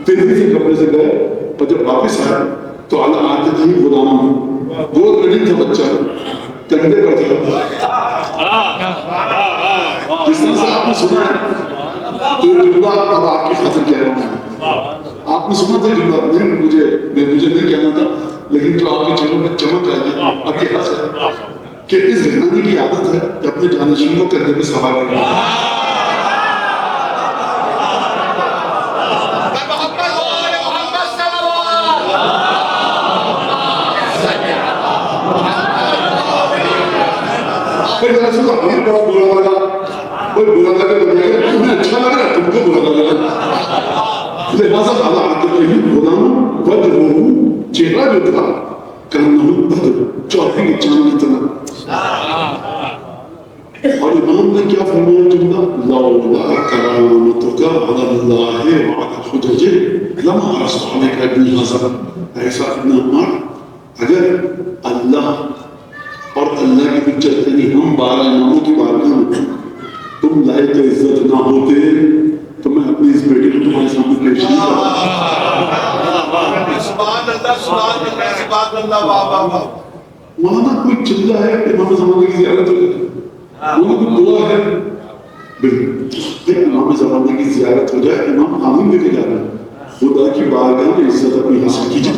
تیزی سے کمرے سے گئے، اور جب واپس آئے تو اعلیٰ عادت ہی غلام گود میں نہیں تھا بچہ، کندھے پر تھا. جس طرح سے آپ نے سنا ہے تو یہ جملہ اب آپ کی خاطر کہہ رہا ہوں. آپ نے سنا تھا جملہ، نہیں مجھے نہیں کہنا تھا، لیکن جو آپ کے چہروں میں چمک آئی ہے اب یہ حس ہے کہ اس گھرانے کی عادت ہے کہ اپنے جانشین کو کندھے پہ سوار کرنا. ہمیں بڑا برا لگا، کوئی برا لگا تمہیں اچھا لگ رہا ہے، تم کو برا لگ رہا. لہٰذا اللہ عادت ہی غلام وجہہ چہرہ جو تھا کانہ بدر چوتھے کے چاند کی طرح. اور امام نے کیا فرمایا جملہ، لولا کرامتک علی اللہ وعلی حججہ لما عرضت علیک ابن حزن. ایسا ابن عمر، اگر اللہ اور اللہ کی حجت یعنی ہم 12 اماموں کی بارگاہ میں تم لائق عزت نہ ہوتے تو میں اپنی اس بیٹی کو تمہارے سامنے پیش نہیں کرتا. مولانا کوئی چلہ ہے امام زمانے کی زیارت ہو جائے، مولانا کوئی دعا ہے، بالکل امام زمانے کی زیارت ہو جائے، امام آمین لے کے جا رہے ہیں، خدا کی بارگاہ میں عزت اپنی حاصل کیجیے.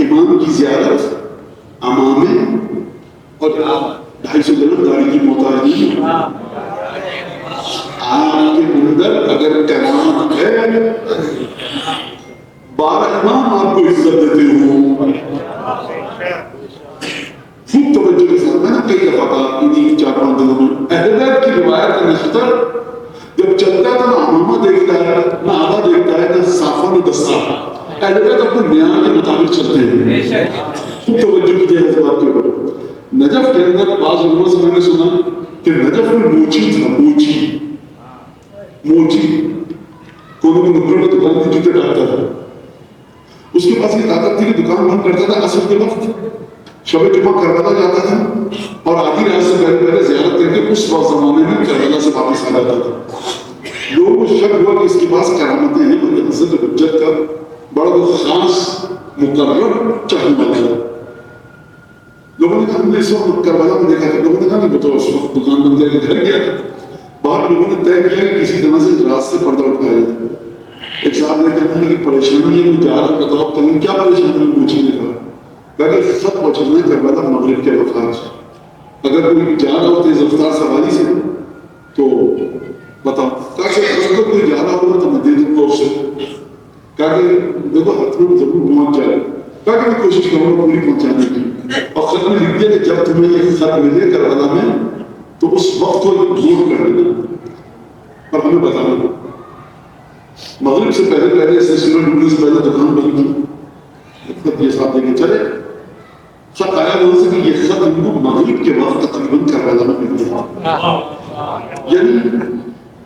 امام کی زیارت امامے اور 250 درہم داڑھی کی محتاج نہیں. آپ کے اندر اگر کرامت ہے، 12 امام آپ کو عزت دیتے ہوں. خوب توجہ کے ساتھ میں نے کئی دفعہ کہا انہیں 4-5 دنوں میں اہل بیت کی روایت کا نشتر جب چلتا ہے نہ امامہ دیکھتا ہے، نہ آبا دیکھتا ہے، نہ صافہ، نہ دستار. اہل بیت اپنے میان کے مطابق چلتے ہیں. خوب توجہ کیجیے اس بات کے اوپر. نجف کے اندر بعض علماء سے میں نے سنا کہ نجف میں موچی تھا، موچی کوئی نکڑوں میں دکان کی جوتے ڈالتا تھا. اس کے پاس یہ طاقت تھی کہ دکان بند کرتا تھا عصر کے وقت، شب جمعہ کربلا جاتا تھا اور آدھی رات سے پہلے زیارت کر کے اس وقت زمانے میں کربلا سے واپس آ جاتا تھا. لوگوں کو شک ہوا کہ اس کے پاس کرامتیں ہیں، اور حضرت حجت کا بڑا وہ خاص مقرر چاہنے والا ہے. لوگوں نے کہا ہم نے اس وقت کربلا میں دیکھا تھا. لوگوں نے کہا نہیں بتاؤ اس وقت دکان بند کر کے گھر گیا. باہر لوگوں نے طے کیا کہ کسی طرح سے رات سے پردہ اٹھایا جائے. ایک صاحب نے کہا کہ پریشانی ہے، میں جا رہا ہوں، بتاؤ تمہیں کیا پریشانی ہے؟ پوچھنے لگا. کہ خط پہنچنا ہے کربلا مغرب کے وقت، اگر کوئی جا رہا ہو تیز رفتار سواری سے تو بتاؤ. کہا کہ اگر کوئی جا رہا ہوگا تو میں دے دوں گا اسے. کہا کہ دیکھو ہاتھ میں ضرور پہنچ جائے. کہا کہ میں کوشش کروں گا پوری پہنچانے کی. اور خط میں لکھ دیا کہ جب تمہیں یہ خط ملے کربلا میں تو اس وقت کو دور کر دینا اور ہمیں بتانا. مغرب سے پہلے سے سورج ڈوبنے سے پہلے دکان بند کی. خط یہ صاحب دے کے چلے. خط آیا وہاں سے کہ یہ خط ان کو مغرب کے وقت تقریباً کربلا میں مل گیا. یعنی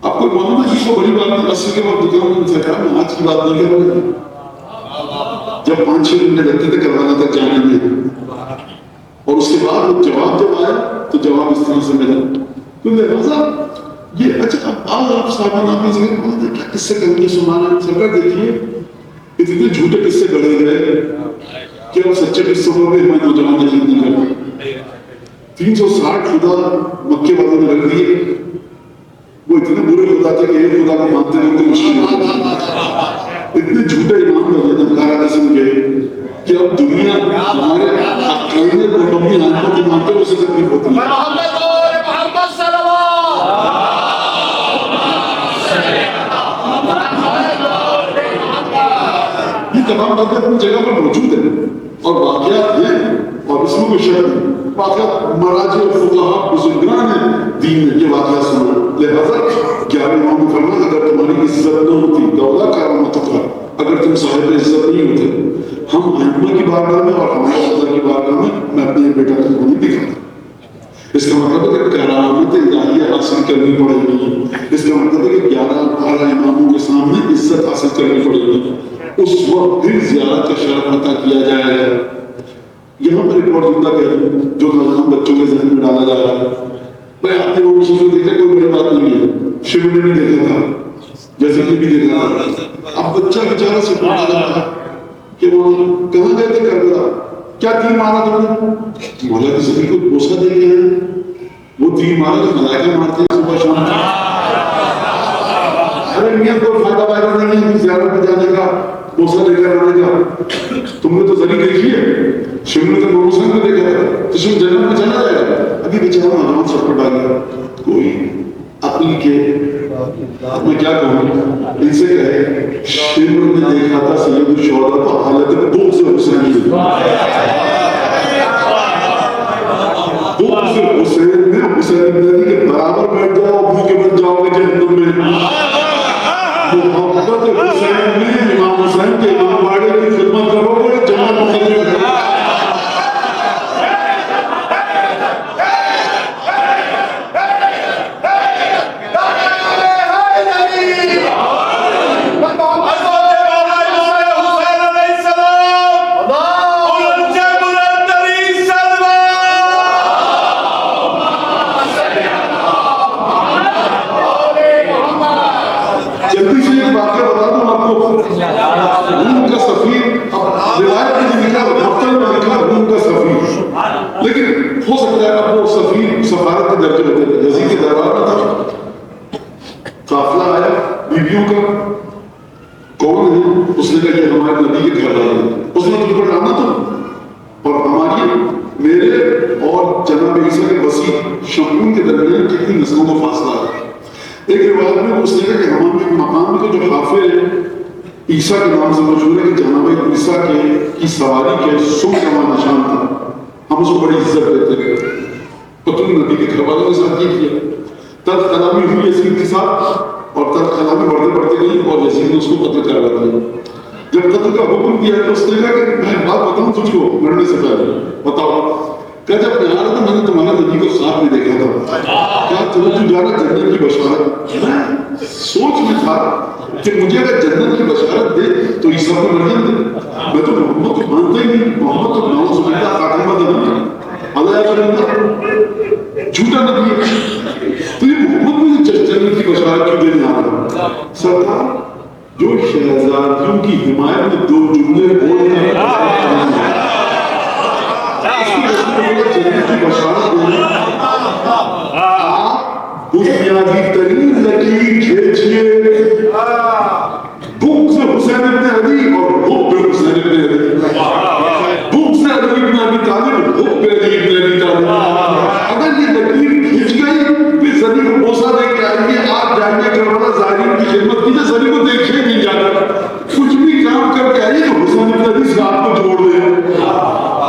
آپ کو معلوم ہے کہ بڑی بات نہیں، عصر کے وقت دکان بند سے کہا میں آج کی بات نہیں کر رہا. جب 5-6 گھنٹے لگتے تھے کربلا تک جانے میں، اور اس کے بعد وہ جواب جب آیا تو جواب اس طرح سے ملا. تو لہٰذا یہ اچھا اب آپ صاحبان آپ سے کیا قصے کریں گے سنانا سرکار. دیکھیے اتنے جھوٹے قصے گڑے گئے کہ اب سچے قصوں کو بھی ہمیں نوجوان یقین نہیں کرتے. 360 خدا مکے والوں نے رکھ دیے. وہ اتنے برے خدا تھے کہ ایک خدا کو مانتے رہے ان کو مشکل ہوتا. اتنے جھوٹے امام دارا قسم کے کہ اب دنیا ہمارے عقیدے کو اپنی آنکھوں کی مانتے اسے تکلیف ہوتی ہے. یہ تمام باتیں اپنی جگہ پر موجود ہیں اور واقعات ہیں اور اس میں کوئی شک نہیں. واقعات مراجع اور فقہاء بزرگان دین نے یہ واقعہ سنا. لہذا 11 امام نے فرمایا اگر تمہاری عزت نہ ہوتی دولا کرامتک، اگر تم صاحب عزت نہیں ہوتے، ہم ائمہ کی بارگاہ میں اور ہمارے خدا کی بارگاہ میں اپنے بیٹا تم کو نہیں دکھاتا. اس کا مطلب ہے کہ کرامت الہیہ حاصل کرنی پڑے گی. اس کا مطلب ہے کہ 11-12 اماموں کے سامنے عزت حاصل کرنی پڑے گی. اس وقت پھر زیارت کا شرف عطا کیا جائے گا. یہاں پر ایک اور جملہ کہہ دوں جو نوجوان بچوں کے ذہن میں ڈالا جا رہا ہے. میں آپ نے وہ چیز کو دیکھا کوئی بڑی بات نہیں ہے. شیو نے بھی دیکھا تھا, جیسے کہ بھی دیکھا تھا. اب بچہ بیچارہ سے پوچھا جاتا ہے کہ وہ کہاں گئے تھے کربلا, کیا تیر مارا تم نے؟ مولا کی زمین کو بوسہ دے کے ہیں. وہ تیر مارا تو ملائکہ مارتے ہیں صبح شام. ارے میاں کوئی فائدہ وائدہ نہیں ہے زیارت پہ جانے کا, بوسہ لے کر آنے کا. تم نے تو ذریع دیکھی ہے, شیو نے تو محمد صلی اللہ علیہ وسلم کو دیکھا تھا, تو شیو جنت میں چلا جائے گا. ابھی بیچارہ نوجوان سر پر ڈالا کوئی عقل کے, میں کیا کہوں ان سے کہے شیو نے دیکھا تھا سید الشہداء کو حالت بغض حسین بغض حسین میں حسین ابن علی کے برابر بیٹھ جاؤ بھوکے بن جاؤ گے جہنم میں. محبت حسین میں امام حسین کے امام باڑے کی خدمت کرو گے جنت میں. لیکن ہو سکتا ہے اب وہ سفیر سفارت کے درجے ہوتے تھے. یزید کے دربار میں تھا, قافلہ آیا بیویوں کا, کون ہے؟ اس نے کہا یہ ہمارے نبی کے گھر والے ہیں. اس نے تم پر ڈالنا تھا, اور ہماری میرے اور جناب عیسیٰ کے وسیع شمعون کے درمیان کتنی نسلوں کا فاصلہ ہے. ایک روایت میں اس نے کہا کہ ہمارے مقام کے جو حافظ ہیں عیسیٰ کے نام سے مشہور ہے کہ جناب عیسیٰ کی سواری کے سم کا وہاں نشان تھا, ہم اس کو بڑی عزت دیتے ہیں. تو تم نبی کے گھر والوں کے ساتھ یہ کیا. تلخ کلامی ہوئی یزید کے ساتھ, اور تلخ کلامی بڑھتے بڑھتے گئی, اور یزید نے اس کو قتل کروا دیا. جب قتل کا حکم دیا تو اس نے کہا کہ میں بات بتاؤں تجھ کو مرنے سے پہلے, بتاؤ. کہ جب میں آ رہا تھا میں نے تمہارا نبی کو خواب میں دیکھا تھا, کیا تم جانا جنت کی بشارت. میں سوچ میں تھا کہ مجھے اگر جنت کی بشارت دے تو عیسیٰ کو مریم دے. میں تو محمد کو مانتا ہی نہیں. محمد تو نعوذ باللہ خاتمہ نبی, اللہ اللہ جھوٹا نبی ہے. تو یہ محمد مجھے جنت کی بشارت کیوں دینے آ رہا ہے؟ سرکار جو شہزادیوں کی حمایت میں دو جملے بولتے ہیں جنت کی بشارت دینے, آپ بنیادی ترین لکیر کھینچیے بغض حسین ابن علی اور حب حسین ابن علی. بغض علی ابن ابی طالب, حب علی ابن ابی طالب. اگر یہ لکیر کھینچ گئی پھر زنی کو بوسہ دے کے آئیے, آپ جائیں گے کربلا ظاہرین کی خدمت کیجیے, زنی کو دیکھے نہیں جاتا, کچھ بھی کام کر کے آئیے تو حسین ابن علی سے آپ کو جوڑ دیں.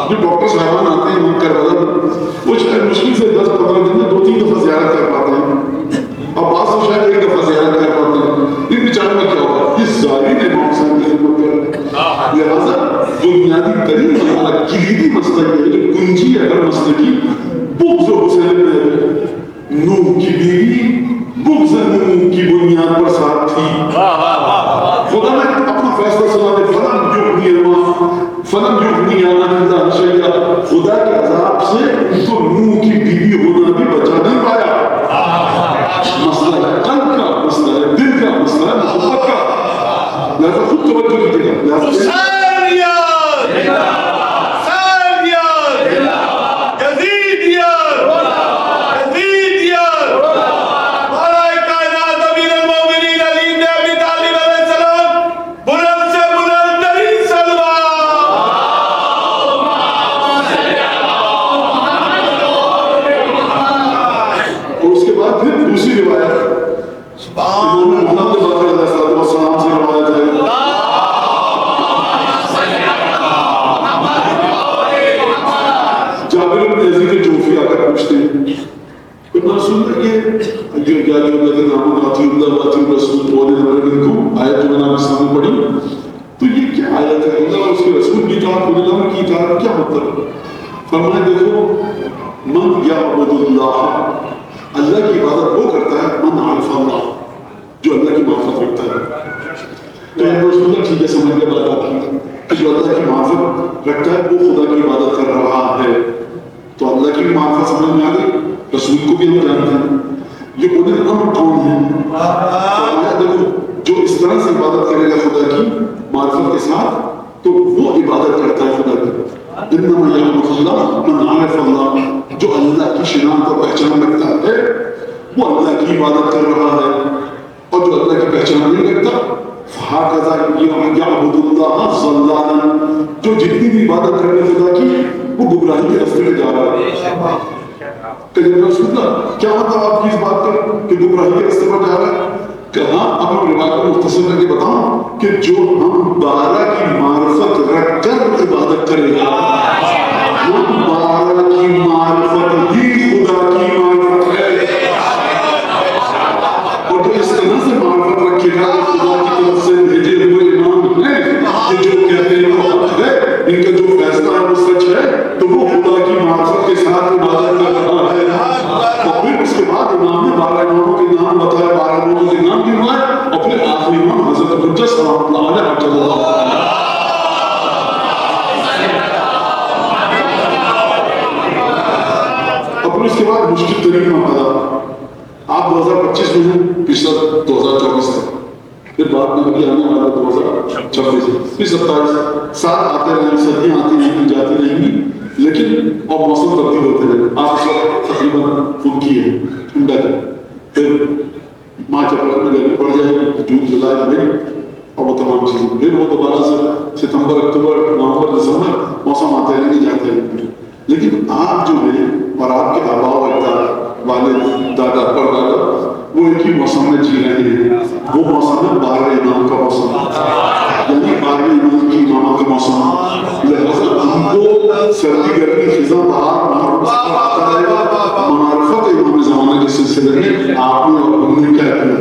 جو ڈاکٹر صاحبان آتے ہیں ہم کربلا, وہ شاید مشکل سے 10-15 دن میں 2-3 دفعہ زیارت کر پاتے ہیں, اور بعض تو شاید 1 دفعہ زیارت کر پاتے ہیں. ان بیچاروں میں کیا ہوگا, یہ ظاہرین امام حسین کی خدمت کر رہے ہیں. لہٰذا بنیادی ترین مسئلہ, کلیدی مسئلہ یہ ہے جو کنجی ہے ہر مسئلے کی, بغض حسین میں نوح کی بیوی بغض نوح کی بنیاد پر ساتھ تھی. خدا نے اپنا فیصلہ سنا دے, فلن یغنی اللہ فلن یغنی اللہ شیئا. خدا کے عذاب سے ان کو نوح کی بیوی ہونا بھی بچا نہیں پایا. مسئلہ ہے قلب کا, مسئلہ ہے دل کا, مسئلہ ہے محبت کا. لہذا خود توجہ کیجیے گا. فرمائے دیکھو, من یعبد اللہ, اللہ کی عبادت وہ کرتا ہے من عرف اللہ, جو اللہ کی معرفت رکھتا ہے. تو یہ رسول اللہ ٹھیک ہے سمجھ گئے بات آپ کی کہ جو اللہ کی معرفت رکھتا ہے وہ خدا کی عبادت کر رہا ہے. تو اللہ کی معرفت سمجھ میں آ گئی. رسول کو بھی ہم جانتے ہیں. یہ اولو الامر کون ہے؟ فرمایا دیکھو جو اس طرح سے عبادت کرے گا خدا کی معرفت کے ساتھ تو وہ عبادت کرتا ہے خدا کی. انما یعبد اللہ من عرف اللہ، جو اللہ کی شناخت اور پہچان رکھتا ہے وہ اللہ کی عبادت کر رہا ہے. اور جو اللہ کی پہچان نہیں رکھتا فَهَكَذَا يَعْبُدُ اللَّهَ ضَلَّالًا، جو جتنی بھی عبادت کرنے خدا کی وہ گمراہی کے راستے میں جا رہا ہے. کہ رسول اللہ کیا مطلب آپ کی اس بات کا کہ گمراہی کے راستے پر جا رہا ہے؟ کہاں اب میں روایت کو مختصر کر کے بتاؤں کہ جو ہم بارہ کی معرفت رکھ کر عبادت کرے گا وہ بارہ کی معرفت ہی خدا کی معرفت ہے. اور جو اس طرح سے معرفت رکھے گا خدا کی طرف سے بھیجے ہوئے امام ہیں کہ جو کہتے ہیں وہ حق ہے، ان کا جو فیصلہ ہے وہ سچ ہے، تو وہ خدا کی معرفت کے ساتھ عبادت کر رہا ہے. اور پھر اس کے بعد امام نے 12 اماموں کے نام بتایا، 12 اماموں کے نام گنوائے، اور پھر آخری امام حضرت حجت صلی اللہ علیہ وسلم. اور پھر اس کے بعد مشکل ترین معاملہ آپ 2025 میں ہیں، پچھلا 2024 تھا، پھر بعد میں ابھی آنے والا 2026 پھر 27 سال آتے رہیں، سردیاں آتی رہیں گی، جاتی رہیں گی، لیکن اور موسم تبدیل ہوتے رہے. آپ اس وقت تقریباً پھنکی ہے، ٹھنڈا ہے، پھر مارچ اپریل میں گرمی پڑ جائے گی، جون جولائی میں اور وہ تمام چیزیں، پھر وہ دوبارہ سے ستمبر اکتوبر نومبر دسمبر موسم آتے رہیں گے، جاتے رہیں گے. لیکن آپ جو ہیں اور آپ کے آبا و اجداد، والد، دادا، پردادا، وہ ایک ہی موسم میں جی رہے ہیں. وہ موسم ہے 12 امام کا موسم، یعنی 12 امام کی اماموں کا موسم. لہذا ہم کو سردی گرمی خزاں بہار آتا رہے گا. معرفت امام زمانہ کے سلسلے میں آپ نے اور ہم نے کیا کیا؟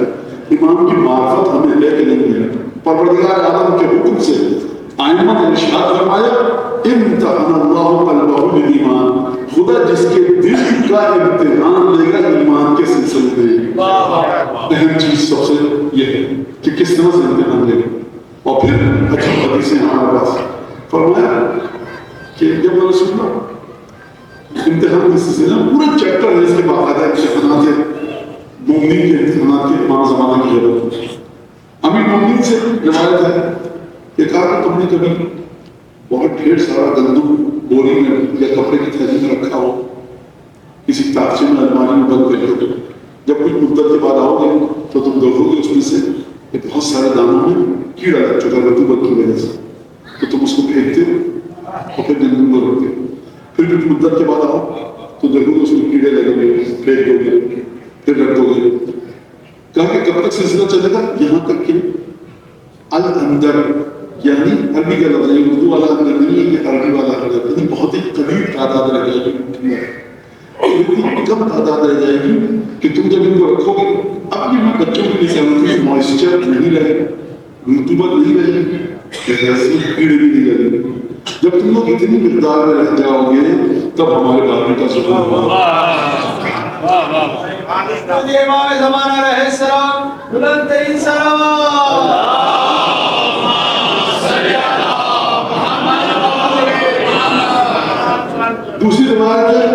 امام کی معرفت ہمیں لے کے نہیں ہے. پروردگار عالم کے حکم سے آئمہ نے ارشاد فرمایا امتحن اللہ قلبہ بالایمان، خدا جس کے دل کا امتحان لے گا ایمان کے سلسلے میں. اہم چیز سب سے یہ ہے کہ کس طرح سے امتحان لے گا. اور پھر اچھی حدیثیں ہمارے پاس فرمایا کہ جب میں نے سنا امتحان کے سلسلے میں پورا چیپٹر ہے اس کے باقاعدہ امتحانات مومنین کے امتحانات کے امام زمانہ کی ضرورت. امیر مومنین سے روایت ہے کہ کہا کہ تم نے کبھی بہت ڈھیر سارا گندم بوری میں یا کپڑے کی تھیلی میں رکھا ہو، کسی تاخچے میں الماری میں بند کر کے، جب کچھ مدت کے بعد آؤ گے تو تم دیکھو گے اس میں سے بہت سارے دانوں میں کیڑا لگ چکا رطوبت کی وجہ سے، تو تم اس کو پھینکتے ہو اور پھر گندم کو رکھتے ہو. پھر کچھ مدت کے بعد آؤ تو دیکھو گے اس میں کیڑے لگے ہوئے، پھینک دو گے، پھر رکھ دو گے. کہا کہ کب تک سلسلہ چلے گا؟ یہاں تک کہ الاندر، یعنی عربی کا لفظ ہے، اردو والا اندر نہیں ہے، یہ عربی والا اندر، یعنی بہت ہی قلیل تعداد رہ جائے گی، اتنی کم تعداد رہ جائے گی کہ تم جب ان کو رکھو گے اب یہ بچوں کے لیے سمجھتے موئسچر نہیں رہے گا، رطوبت نہیں رہے گی، کیڑے بھی نہیں رہے گی. جب تم لوگ اتنی مقدار میں رہ جاؤ گے تب ہمارے بارے کا سکون ہوگا. امام زمانہ رہے السلام بلند ترین سلام. دوسری روایت ہے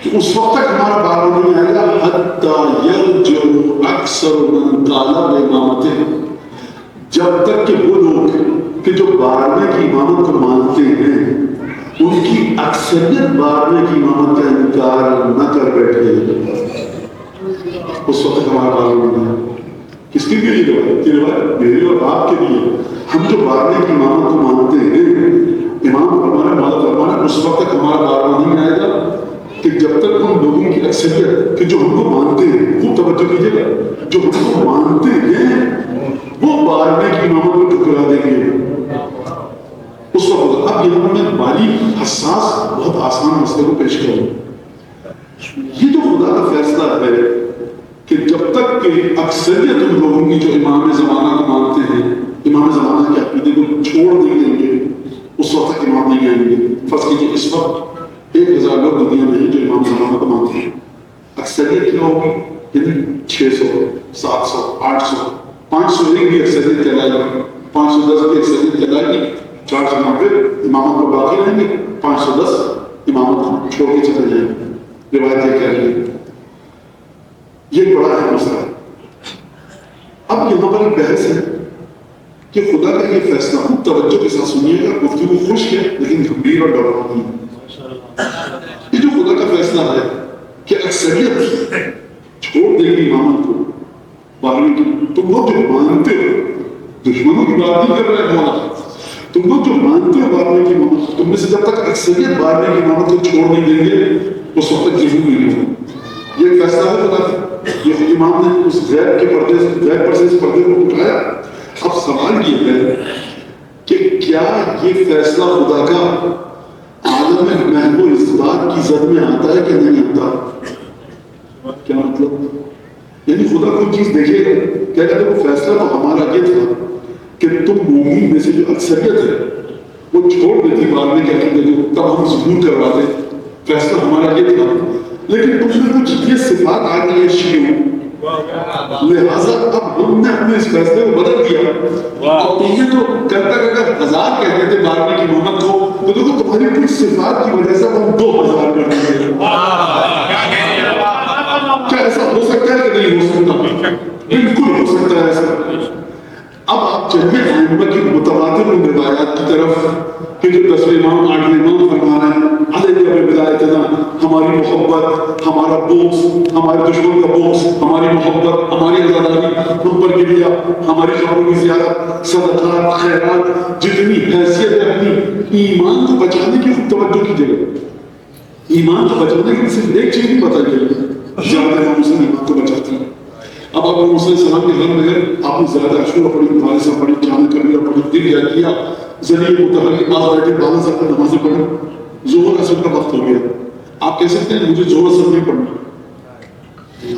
کہ اس وقت تک ہمارا بار نہیں آئے گا حتی یرجع اکثر من طالب امامتہ، جب تک کہ وہ لوگ کہ جو 12ویں کی امامت کو مانتے ہیں ان کی اکثریت 12ویں کی امامت کا انکار نہ کر بیٹھے. اس وقت ہمارا بار نہیں ہے. کس کے لیے روایت؟ یہ روایت میری اور آپ کے لیے. ہم جو 12ویں کی امامت کو مانتے ہیں، امام فرمانا مولا فرمانا اس وقت تک ہمارا بار نہیں آئے گا کہ جب تک ہم لوگوں کی اکثریت کہ جو ہم کو مانتے ہیں، وہ توجہ کیجیے گا، جو ہم کو مانتے ہیں وہ 12ویں کی امامت کو ٹھکرا دیں گے. اس وقت اب یہاں میں باریک حساس بہت آسان مسئلے کو پیش کروں. یہ جو خدا کا فیصلہ ہے کہ جب تک کہ اکثریت ان لوگوں کی جو امام زمانہ کو مانتے ہیں، امام زمانہ کے عقیدے کو چھوڑ نہیں دیں گے، اس وقت تک امام نہیں آئیں گے. فرض کیجیے اس وقت 1000 لوگ دنیا میں ہیں جو امام زمانہ کو مانتے ہیں. اکثریت کیا ہوگی؟ یعنی 600 700 800 501 کی اکثریت کہلائے گی، 510 کی اکثریت کہلائے گی، 490 امامت پر باقی رہیں گے، 510 امامت چھوڑ کے چلے جائیں گے، روایت یہ کہہ رہی ہے۔ یہ بڑا ہے مسئلہ۔ اب یہاں پر ایک بحث ہے کہ خدا کا یہ فیصلہ، خوب توجہ کے ساتھ سنیے گا، گفتگو خوش ہے لیکن گمبھیر اور ڈراؤنی ہے۔ یہ جو خدا کا فیصلہ ہے کہ اکثریت چھوڑ دے گی امامت کو، بارہویں کی، تم لوگ جو مانتے ہو، دشمنوں کی بات نہیں کر رہے ہیں مولا، تم لوگ جو مانتے ہو بارہویں کی امامت، تم میں سے جب تک اکثریت بارہویں کی امامت کو چھوڑ نہیں دیں گے اس وقت تک ضرور نہیں ہوگا۔ یہ ایک فیصلہ ہے خدا کا۔ یہ امام نے اس غیب کے پردے سے، غیب پر سے اس پردے کو اٹھایا۔ اب سوال یہ ہے کہ کیا یہ فیصلہ خدا کا عالم محو و اثبات کی زد میں آتا ہے کہ نہیں آتا؟ کیا مطلب؟ یعنی خدا کوئی چیز دیکھے گا، کیا کہتے وہ فیصلہ تو ہمارا یہ تھا کہ تم مومن میں سے جو اکثریت ہے وہ چھوڑ دیتی بارہویں کے عقیدے کو، تب ہم ظہور کرواتے، فیصلہ ہمارا یہ تھا، لیکن تم نے کچھ یہ صفات آ گئی ہے شیعوں، لہذا اب ہم نے اپنے اس فیصلے کو بدل دیا۔ اور تم نے تو کرتا اگر 1000 کہتے تھے بارہویں کی محمد کو، تو دیکھو تمہاری کچھ صفات کی وجہ سے ہم 2000 کر دیں گے۔ کیا ایسا ہو سکتا ہے کہ نہیں ہو سکتا؟ بالکل ہو سکتا ہے ایسا۔ اب آپ چلیے ائمہ کی متواتر روایات کی طرف کہ جو 10ویں امام 8ویں امام فرما رہے ہیں، علیہ بولایتنا، ہماری محبت، ہمارا بغض، ہمارے دشمن کا بغض، ہماری محبت، ہماری عزاداری، ہم پر گریا، ہماری خبروں کی زیادت، صدقات، خیرات، جتنی حیثیت ہے اپنی ایمان کو بچانے کی توجہ کیجیے گا۔ ایمان کو بچانے کی صرف ایک چیز نہیں بتائی گئی، زیادہ ہم اسے ایمان کو بچاتے ہیں۔ اب آپ موسیٰ علیہ السلام کے گھر میں گئے، آپ نے زیادہ عشورہ پڑھی، مالسہ پڑھی، جامع کبیرہ پڑھی، دل یا کیا، ذریعہ متحرک پاس بیٹھے 12 سال کی نمازیں پڑھی، ظہر اثر کا وقت ہو گیا، آپ کہہ سکتے ہیں مجھے ظہر اثر نہیں پڑھنا،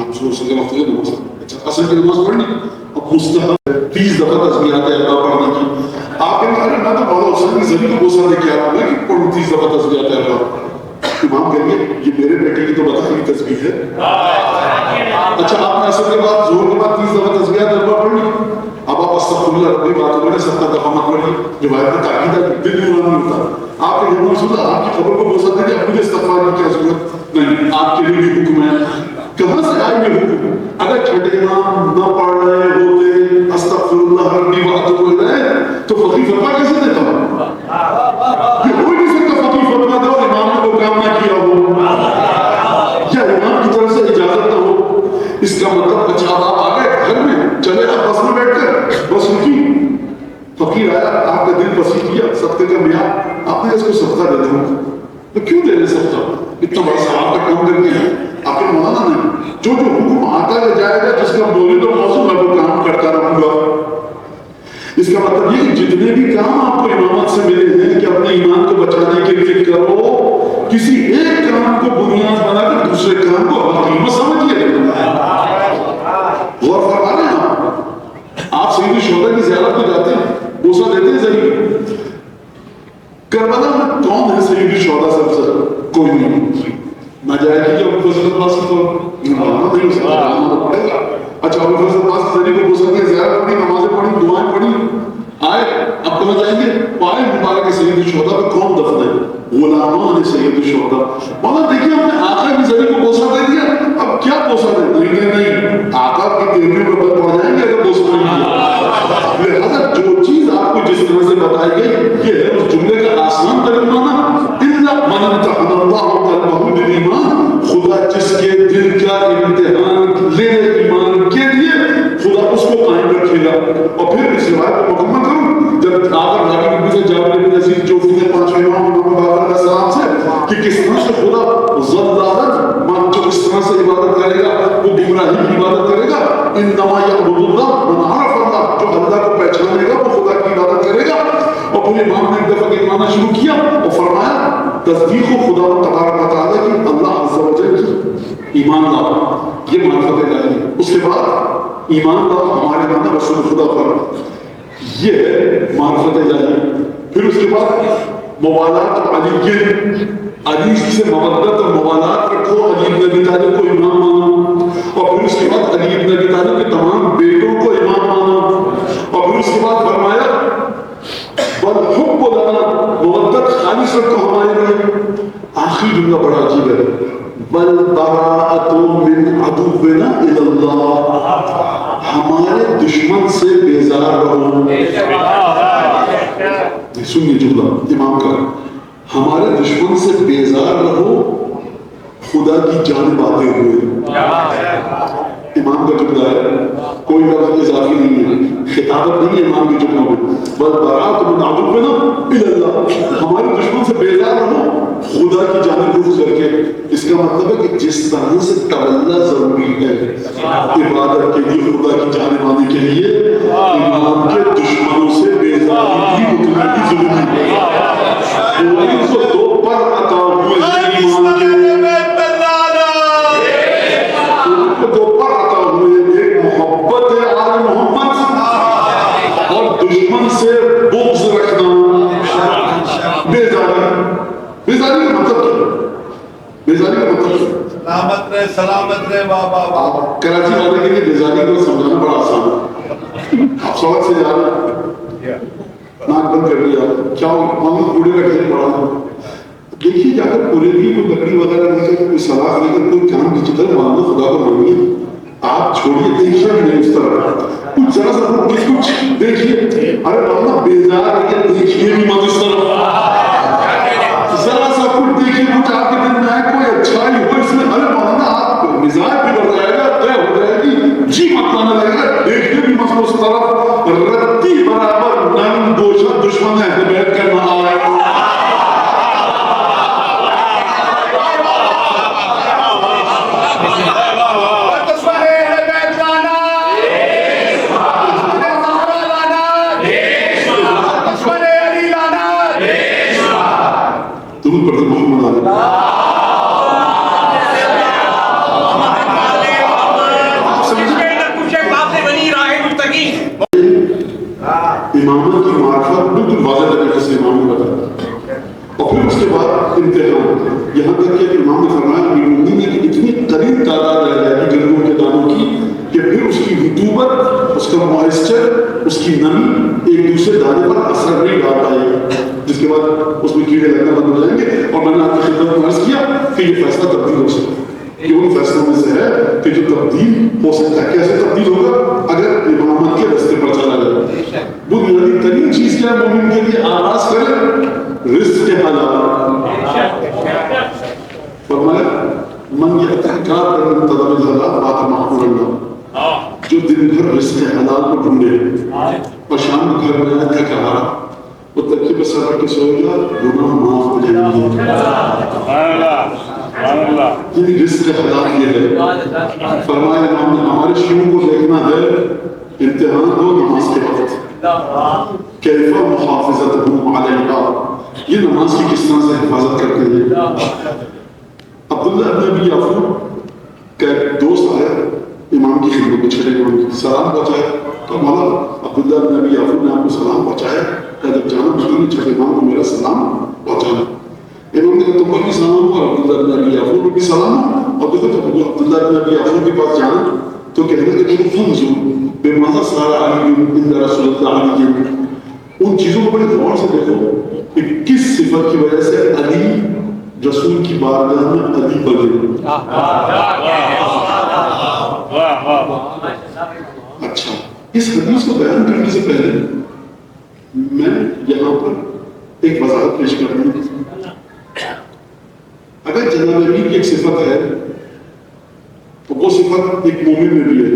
آپ ظہر اثر کا وقت ہو گیا نماز پڑھنا، اچھا اثر کی نماز پڑھنی، اب مستحب 30 دفعہ تسبیحات اللہ پڑھنے کی، آپ کہتے ہیں میں تو مولا حسین کی ذریعہ کو بوسہ دے کے آ رہا ہوں، میں کہ پڑھوں 30 دفعہ تسبیحات اللہ۔ امام کہیے یہ میرے بیٹے کی تو بتائی تسبیح ہے۔ اچھا آپ نے اثر کے بعد ظہر کے بعد 30 دفعہ تسبیحات اللہ پڑھ لی، اب آپ استغفر اللہ ربی بات کریں 70 دفعہ مت پڑھی، روایت میں تاکید ہے دل نہیں ہوتا۔ آپ کے گھر میں رسول اللہ آپ کی خبر کو بوسہ دے کہ اب مجھے استغفار کی کیا ضرورت نہیں، آپ کے لیے بھی حکم ہے۔ کہاں سے آئے یہ حکم؟ اگر چھٹے امام نہ پڑھ رہے ہوتے استغفر اللہ ربی بات بول رہے تو فقی فتویٰ کیسے دیتا ہوں؟ یہ ہو نہیں سکتا فقی فتویٰ دے اور امام نے وہ کام نہ کیا ہو یا امام کی طرف سے اجازت نہ ہو۔ اس کا مطلب اچھا آپ آ گئے گھر میں، چلے آپ بس میں بیٹھ کر بس رکی، فقیر آیا آپ کا دل پسند کیا صدقے کا معیار، آپ نے اس کو صدقہ دے دوں تو کیوں دے رہے صدقہ؟ اتنا بڑا ثواب کا کام کر کے آپ نے مولانا نہیں، جو جو حکم آتا ہے جائے گا جس کا بولے تو موضوع میں وہ کام کرتا رہوں گا۔ اس کا مطلب یہ کہ جتنے بھی کام آپ کو امامت سے ملے ہیں کہ اپنے ایمان کو بچانے کے لیے کرو، کسی ایک کام کو بنیاد بنا کر دوسرے کام کو حقیقت سمجھیے۔ غور فرما رہے ہیں آپ سید الشہداء کی زیارت میں جاتے ہیں، بوسہ دیتے ہیں ضرور۔ کربلا میں کون ہے سید الشہداء سب سے؟ کوئی نہیں۔ نہ جائے کہ ابو فضل عباس کی تو نہیں ہو سکتا۔ اچھا ابو فضل عباس کی ذریعے کو بوسہ دیا، زیارت پڑھی، نمازیں پڑھی، دعائیں پڑھی، آئے اب کہاں جائیں گے؟ پائے مبارک سید الشہداء پہ کون دفن ہے؟ غلامان سید الشہداء۔ مولا دیکھیے ہم نے آقا کی ذریعے کو بوسہ دے دیا، اب کیا بوسہ دے؟ نہیں آقا کی تیرنے پر بد پڑ جائیں گے اگر بوسہ نہیں دیا۔ لہذا جو چیز آپ کو جس طرح سے بتائی گئی یہ ہے اس جملے کا آسان ترین معنی الا من امتحن اللہ قلبہ بالایمان، خدا جس کے دل کا امتحان لے ایمان کے لیے خدا اس کو قائم رکھے گا۔ اور پھر اس روایت کو مکمل کروں، جب آقا راوی نبی سے جابر بن یزید جو کہ 5ویں امام باقر علیہ السلام سے کہ کس طرح سے خدا ضلالت من جو اس طرح سے عبادت کرے گا وہ گمراہی کی عبادت کرے گا، انما یعبد اللہ من عرف اللہ، جو اللہ کو پہچانے گا وہ خدا کی عبادت کرے گا۔ اور پھر امام نے ایک دفعہ گنوانا شروع کیا اور فرمایا تصدیق خدا تبارک و تعالیٰ کی، اللہ عز و جل کی، ایمان لاؤ، یہ معرفت الہی۔ اس کے بعد ایمان لاؤ ہمارے معنی رسول خدا پر، یہ ہے معرفت الہی۔ پھر اس کے بعد موالات علی، علی سے مودت اور موالات رکھو، علی بن ابی طالب کو امام مانو، اور پھر اس کے بعد علی ابن ابی طالب کے تمام بیٹوں کو امام مانا، اور پھر اس کے بعد فرمایا والحب لنا، محبت خالص رکھو ہمارے لیے. آخری جملہ بڑا عجیب ہے، بل براءۃ من عدونا الی اللہ، ہمارے دشمن سے بیزار رہو. سنیے جملہ امام کا، ہمارے دشمن سے بیزار رہو خدا کی جانب آتے ہوئے. امام کا جملہ ہے، کوئی لفظ اضافی نہیں ہے، خطابت نہیں ہے امام کی جملہ میں. بل براءۃ من عدونا الی اللہ، ہمارے دشمن سے بیزار رہو خدا کی جانب رخ کر کے. اس کا مطلب ہے کہ جس طرح سے تولا ضروری ہے عبادت کے لیے، خدا کی جانب آنے کے لیے، امام کے دشمنوں سے بیزاری بھی اتنا ہی ضروری ہے. وہ تو دو پر عطا ہوئے ایمان کے، دو پر عطا ہوئے، ایک محبت ہے آل محمد اور دشمن سے بغض رکھنا. بیزاری کا مطلب کیا؟ بیزاری کا مطلب سلامت رہے، سلامت رہے بابا. آپ کراچی والے کے لیے بیزاری کو سمجھانا بڑا آسان ہے. آپ سڑک سے جا رہے ہیں، ناک بند کر لیا، کیا بوڑھے رکھتے ہیں پڑا. دیکھیے جا کر پورے بھی کوئی لکڑی وغیرہ لے کر کوئی سلاخ لے کر کوئی کام کی چکر ماننا، خدا کو مانیے. آپ چھوڑیے، دیکھیے نہیں اس طرح کچھ ذرا سا کچھ دیکھیے. ارے ماننا بیزار ہے، دیکھیے بھی مت اس طرح، ذرا سا کچھ دیکھیے، کچھ آپ کے دل میں آئے کوئی اچھائی ہو اس میں، ارے مولانا آپ مزاج بگڑ جائے گا، طے ہو جائے گی، جی مت لانے لگے گا. دیکھیے بھی مت اس طرف، رتی برابر نرم گوشہ دشمن ہے بیٹھ کر نہ آئے. درود پڑھتے محمد علیہ. امامت کی معرفت بالکل واضح طریقے سے امام نے بتایا، اور پھر اس کے بعد امتحان. یہاں تک کہ امام نے فرمایا مومنین کی اتنی قریب تعداد رہ جائے گی گندموں کے دانوں کی کہ پھر اس کی رطوبت، اس کا موئسچر، اس کی نمی ایک دوسرے دانے پر اثر نہیں ڈال پائے گا، جس کے بعد اس میں کیڑے لگنا بند ہو جائیں گے. اور میں نے آپ کی خدمت میں عرض کیا کہ یہ فیصلہ تبدیل ہو سکتا ہے. یہ ان فیصلوں میں سے ہے کہ جو تبدیل ہو سکتا ہے. کیسے تبدیل ہوگا؟ اگر امامت کے رستے پر چلا جائے. بنیادی ترین چیز کیا ہے مومن کے لیے؟ آغاز کریں رزق کے حلال. فرمایا من یتحقار من طلب الحلال بات معقول اللہ، جو دن بھر رزق حلال کو ڈھونڈے اور شام کو گھر میں آیا تھکا رہا، وہ تکیے پہ سر رکھ کے سوئے گا، گناہ معاف ہو جائیں گے. یہ رزق حلال یہ ہے. فرمایا امام نے ہمارے شیعوں کو دیکھنا ہے امتحان دو نماز کے وقت، کیف محافظتہم علیہا، یہ نماز کی کس طرح سے حفاظت کرتے ہیں. عبداللہ ابن ابی یعفور کا ایک دوست آیا امام کی خدمت میں، چھٹے امام کی سلام پہنچایا. تو مولا عبداللہ ابن ابی یعفور نے آپ کو سلام پہنچایا، کہ جب جانا مجھے نے چھٹے امام کو میرا سلام پہنچانا. امام نے کہا تم پر بھی سلام ہوا، عبداللہ ابن ابی یعفور کو بھی سلام ہوا. اور دیکھو جب عبداللہ ابن ابی یعفور کے پاس جانا تو کہنے لگے کہ فنظر بماذا صار علی عند رسول اللہ علیہ، ان چیزوں کو بڑے غور سے دیکھو کہ کس صفت کی وجہ سے علی رسول کی بارگاہ میں علی بنے. اچھا، اس حدیث کو بیان کرنے سے پہلے میں یہاں پر ایک وضاحت پیش کر رہا ہوں. اگر جناب امیر کی ایک صفت ہے تو وہ صفت ایک مومن میں بھی ہے.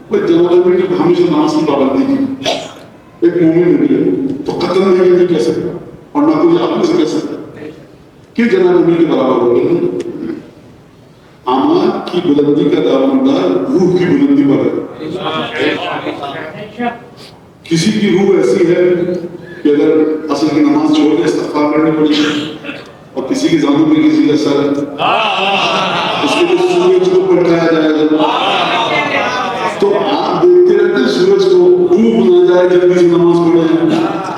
وہ جناب امیر کی ہمیشہ نماز کی پابندی کی ایک مومن میں بھی ہے، تو قتل میں یہ نہیں کہہ سکتا اور نہ کوئی عقل سے کہہ سکتا کہ جناب امیر کے برابر ہو گئے. اعمال کی بلندی کا دارومدار روح کی بلندی پر ہے. کسی کی روح ایسی ہے کہ اگر اصل کی نماز چھوڑ کے استغفار کرنے پڑے، اور کسی کی زانوں میں کسی کا سر اس کے لیے سورج کو پلٹایا جائے گا، تو آپ دیکھتے رہتے سورج کو ڈوب نہ جائے جلدی سے نماز پڑھے،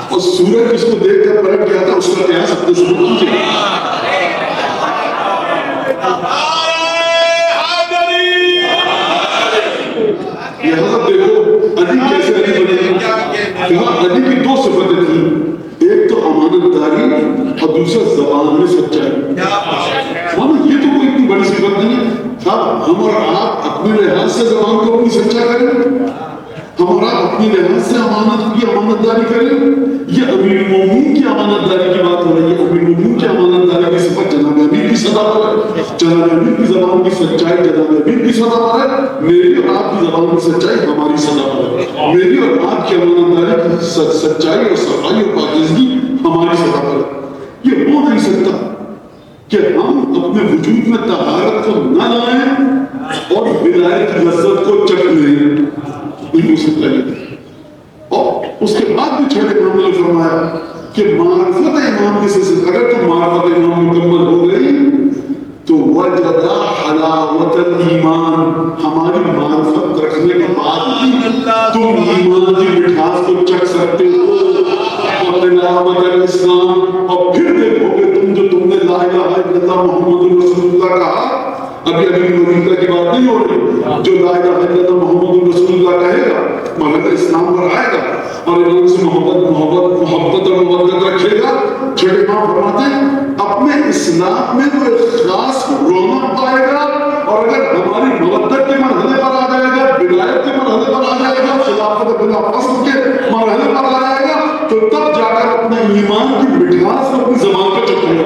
اور سورج اس کو دیکھ کر پلٹ گیا تھا، اس کا قیاس اپنے سے کیجیے. سے زبان کو اپنی سچا کریں، ہمارا اپنی لحاظ سے امانت کی امانت داری کریں. یہ امیر المومنین کی امانت داری کی بات ہو رہی ہے. امیر المومنین کی امانت داری کی صفت جناب امیر کی سطح پر ہے. جناب امیر کی زبان کی سچائی جناب امیر کی سطح پر ہے. میری اور آپ کی زبان کی سچائی ہماری سطح پر ہے. میری اور آپ کی امانت داری کی سچائی اور صفائی اور پاکیزگی ہماری سطح پر ہے. یہ ہو نہیں سکتا کہ ہم اپنے وجود میں طہارت کو نہ لائیں اور ولایت کی لذت کو چکھ لیں. نہیں ہو سکتا ہے. اور اس کے بعد بھی چھوٹے امام نے فرمایا کہ معرفت امام کسی سے اگر تو معرفت امام مکمل ہو گئی تو وجد حلاوت الایمان، ہماری معرفت رکھنے کے بعد بھی تم ایمان کی مٹھاس کو چکھ سکتے ہو. تلاوت الاسلام، اور پھر دیکھو گے تم نے لا الہ الا اللہ محمد رسول اللہ کہا. ابھی مدینہ کی بات نہیں ہو رہی. جو لا الہ الا اللہ محمد رسول اللہ کہے گا مگر اسلام پر آئے گا اور ایمان سے محبت اور مودت رکھے گا. چھوٹے امام فرماتے ہیں اپنے اسلام میں وہ اخلاص رونق پائے گا، اور اگر ہماری مودت کے مرحلے پر آ جائے گا، ولایت کے مرحلے پر آ جائے گا، خلافت بلا فصل کے مرحلے پر آ جائے گا، تو تب جا کر اپنے ایمان کی مٹھاس کو اپنی زبان پر چکھے گا.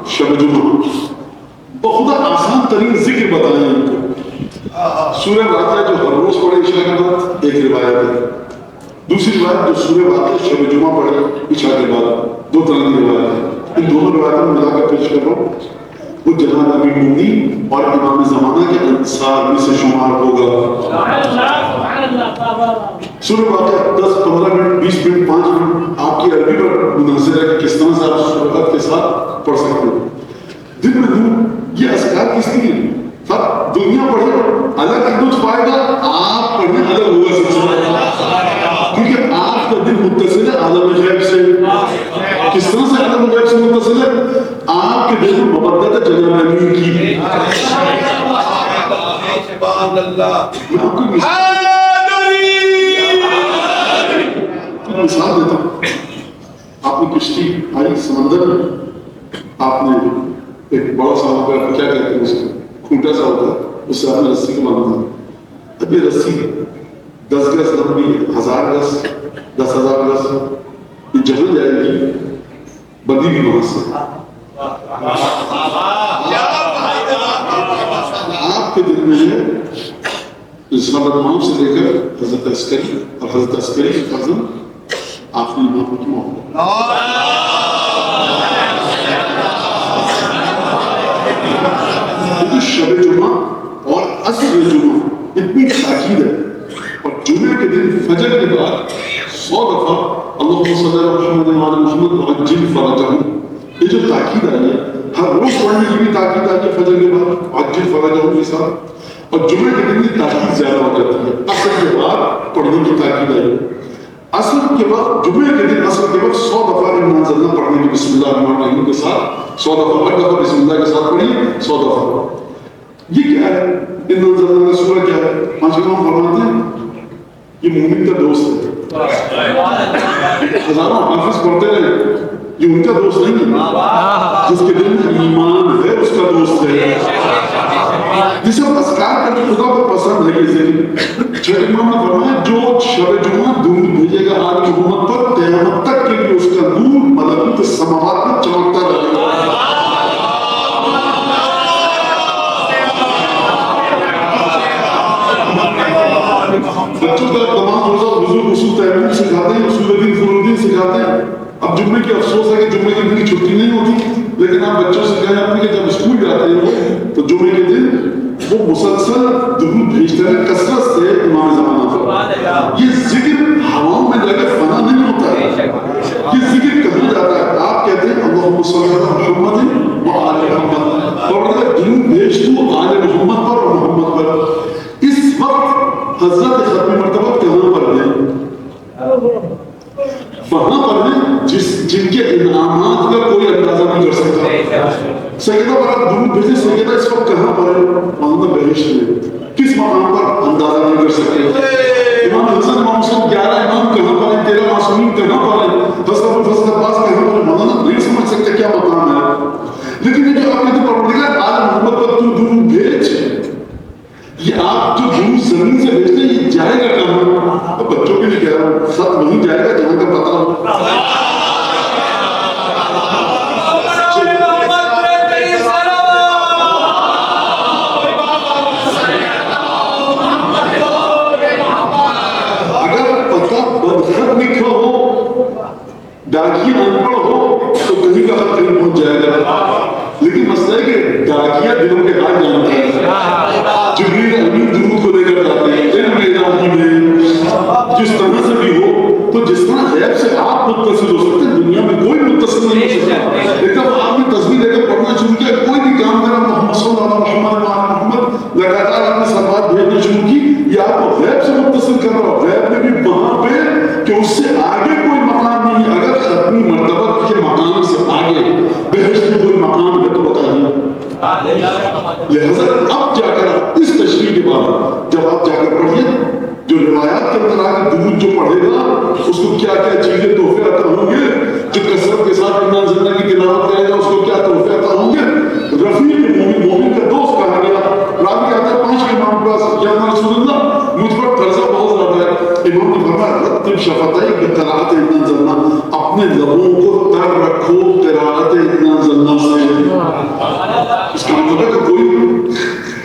شب جمعہ بخدا آسان ترین ذکر بتائیں ان کو. سورہ واقعہ جو ہر روز پڑھے عشاء کے بعد ایک روایت ہے. دوسری روایت جو سورہ واقعہ شب جمعہ پڑھے عشاء کے بعد، دو طرح کی روایت ہے. ان دونوں روایتوں میں ملا کر پیش کر رہا ہوں. وہ جناب امیر المومنین اور امام زمانہ کے انصار میں سے شمار ہوگا. سورہ واقعہ 10-15 منٹ 20 منٹ 5 منٹ آپ کی عربی پر منحصر ہے کہ کس طرح سے آپ سورت کے ساتھ پڑھ سکتے ہو. دن میں دن یہ اذکار کس لیے؟ فرق دنیا پڑھے الگ لطف آئے گا، آپ پڑھنے الگ ہوگا سب سے، کیونکہ آپ کا دل متصل ہے عالم غیب سے. کس طرح سے عالم غیب سے متصل ہے؟ آپ کے دل میں محبت ہے جناب امیر کی. میں آپ کو مثال دیتا ہوں. آپ نے کشتی آئی سمندر میں، آپ نے ایک بڑا سا ہوگا، کیا کہتے ہیں اس کو، کھوٹا سا ہوتا ہے، اس سے آپ نے رسی کو باندھا. اب یہ رسی 10 گز لمبی، 1000 گز، 10,000 گز، یہ جہاں جائے گی بدی بھی وہاں سے. آپ کے دل میں ہے حضرت امام سے لے کر حضرت عسکری اور حضرت عسکری کے فرزند آخری امام کی محبت. شب جمعہ اور عصر جمعہ اتنی تاکید ہے، اور جمعے کے دن فجر کے بعد 100 دفعہ اللہم صلی علی محمد وعلی محمد وعجل فرجہم، یہ جو تاکید آئی ہے ہر روز پڑھنے کی بھی تاکید آئی ہے فجر کے بعد عجل فرجہم کے ساتھ. اور جمعے کے دن کی تاکید زیادہ ہو جاتی ہے. عصر کے بعد پڑھنے کی تاکید آئی ہے. عصر کے بعد جمعے کے دن عصر کے بعد 100 دفعہ انا انزلنا پڑھنے کی بسم اللہ الرحمن الرحیم کے ساتھ 100 دفعہ، ہر دفعہ بسم اللہ کے ساتھ پڑھیے 100 دفعہ. یہ کیا ہے؟ انا انزلنا کا سورہ کیا ہے؟ پانچ امام فرماتے ہیں یہ مومن کا دوست ہے. ہزاروں حافظ پڑھتے رہے، یہ ان کا دوست نہیں ہے. جس کے دل میں ایمان ہے اس کا دوست ہے. جسے اذکار کرنے خدا کو پسند ہے. یہ ذکر چھٹے امام نے فرمایا جو شب جمعہ درود بھیجے گا آل محمد پر، قیامت تک کے لیے اس کا نور ملکوت السماوات میں چمکتا رہے گا. بچوں کا تمام روزہ وضو غسل تیمم سکھاتے ہیں، اصول دین فروع دین سکھاتے ہیں. اب جمعے کی افسوس ہے کہ جمعے کے دن کی چھٹی نہیں ہوتی، لیکن آپ بچوں سے کہیں اپنے کہ جب اسکول جاتے ہیں تو جمعے کے دن وہ مسلسل درود بھیجتے ہیں کثرت سے امام زمانہ پر. یہ ذکر ہواؤں میں جا کے فنا نہیں ہوتا ہے. یہ ذکر کہاں جاتا ہے؟ آپ کہتے ہیں اللہم صلی علی محمد وعلی محمد، اور درود بھیج تو آل محمد پر اور محمد پر. اس وقت حضرت ختم مرتبہ کہاں پر ہے؟ وہاں پر ہیں جن کے انعامات کا کوئی اندازہ نہیں کر سکتا. سیدہ پر آپ درود بھیجیں، سیدہ اس وقت کہاں پر ہے؟ مولانا بہشت میں. کس مقام پر اندازہ نہیں کر سکتے. امام حسن امام حسین 11 امام کہاں پر ہیں، 13 معصومین کہاں پر ہیں، حضرت ابو الفضل عباس کہاں پر ہیں. مولانا نہیں سمجھ سکتے کیا مقام ہے. لیکن یہ جو آپ نے پروردگار آل محمد پر تو درود بھیج، یہ آپ جو درود زمین سے بھیجتے ہیں یہ جائے گا کہاں؟ تو بچوں کے لیے کہہ رہا ہوں، خط وہیں جائے گا جہاں کا پتہ ہو. ڈاکیا ان پڑھ ہو تو کہیں کا خط کہیں پہنچ جائے گا. لیکن مسئلہ ہے کہ ڈاکیا دلوں کے حال جانتا ہے. جبریل امین درود کو لے کر جاتے ہیں علم الہی میں. جس طرح سے بھی ہو تو جس طرح غیب سے آپ متصل ہو سکتے ہیں دنیا میں کوئی متصل نہیں ہو سکتا. لیکن آپ نے تصویر لے کر پڑھنا شروع کیا، کوئی بھی کام کرنا محمد صلی اللہ علیہ محمد لگاتار آپ نے سلوات بھیجنا شروع کی، یا آپ کو غیب سے متصل کر رہا ہو. غیب میں بھی وہاں پہ کہ اس سے آگے کوئی مقام نہیں ہے. اگر ختمی مرتبہ کے مقام سے آگے بہشت میں کوئی مقام ہے تو بتائیے. لہذا اب جا کر اس تشریح کے بعد جب آپ جا کر پڑھیے جو روایات کے اندر آگے درود جو پڑھے گا اس کو کیا کیا چیزیں تحفے عطا ہوں گے، جو کثرت کے ساتھ انا زندہ کی تلاوت کرے گا اس کو کیا تحفے عطا ہوں گے. رفیق مومن کا دوست کہا گیا. راوی آتا ہے 5 امام کے پاس، یا رسول اللہ مجھ پر قرضہ بہت زیادہ ہے. امام نے فرمایا رتب شفتیک بقراءۃ انا انزلنا، اپنے لبوں کو تر رکھو قراءۃ انا انزلنا سے. اس کا مطلب ہے کہ کوئی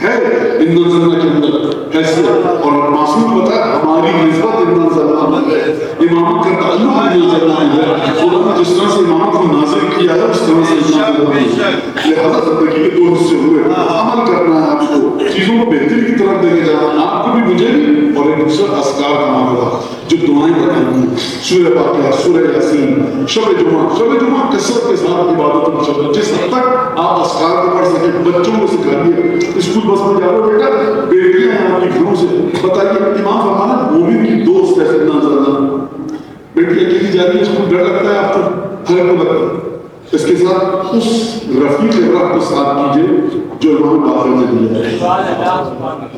ہے انا انزلنا کے اندر حیثیت. اور معصوم بتا ہماری نسبت انا انزلنا ہے، امامت کا تعلق انا انزلنا ہے. خدا نے جس طرح سے امامت کو نازل کیا ہے اس طرح سے انا انزلنا ہے. لہذا زندگی کے 2 حصے ہوئے. عمل کرنا ہے آپ کو، چیزوں کو بہتری کی طرف لے کے جانا ہے آپ کو بھی مجھے بھی. اور ایک دوسرا اذکار کا معاملہ جو دعائیں بتائیں گی، سورہ فاتحہ، سورہ یاسین، شب جمعہ کثرت کے ساتھ عبادت میں چلو. جس حد تک آپ اذکار کو پڑھ سکیں بچوں کو سکھائیے. اسکول بس میں جا رہے ہو بیٹا، بیٹیاں ہیں آپ کی گھروں سے بتائیے. امام فرمانا مومن کی دوست ہے انا انزلنا. بیٹی اکیلی جا رہی ہے اسکول، ڈر لگتا ہے آپ کو، ہر کو لگتا ہے. اس کے ساتھ اس رفیق راہ کو ساتھ کیجیے جو امام باقر نے دیا ہے.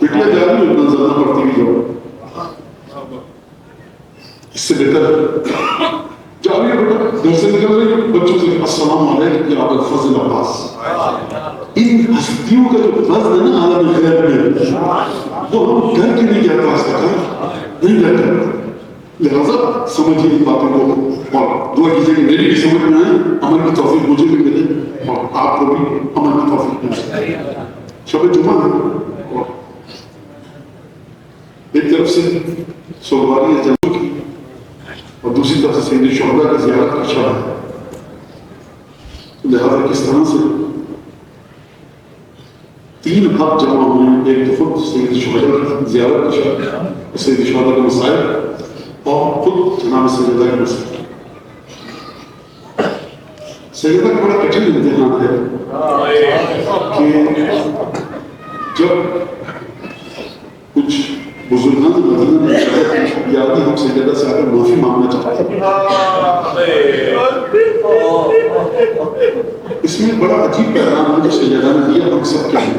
بیٹیاں جا رہی ہیں انا انزلنا پڑھتی ہوئی جاؤ، اس سے بہتر جا رہی ہے بیٹا گھر سے نکل رہی ہے بچوں سے السلام علیکم یا ابا الفضل عباس. ان ہستیوں کا جو فضل ہے نا عالم غیب میں وہ ہم گھر کے نہیں کہتا اس کا نہیں کہتا. لہذا سمجھیے ان باتوں کو اور دعا کیجیے کہ میری بھی سمجھ میں آئے، عمل کی توفیق مجھے بھی ملے اور آپ کو بھی عمل کی توفیق ملے. شب جمعہ ہے اور ایک طرف سے سوگواری جنگوں کی اور دوسری طرف سے سید شہداء کی زیارت کا شب ہے. لہذا کس طرح سے 3 حق جمع ہوئے ہیں. ایک تو خود سید شہداء کی زیارت کا شب، سید شہداء کے مسائل، اور خود جناب سیدہ کی مسائل. سیدہ کا بڑا کٹھن امتحان ہے کہ جب کچھ بزرگان مدینہ نے شاید یادی ہم سیدہ سے آگر معافی مانگنا چاہتے ہیں. اس میں بڑا عجیب پیغام ہے جو سیدہ نے دیا ہم سب کے لیے.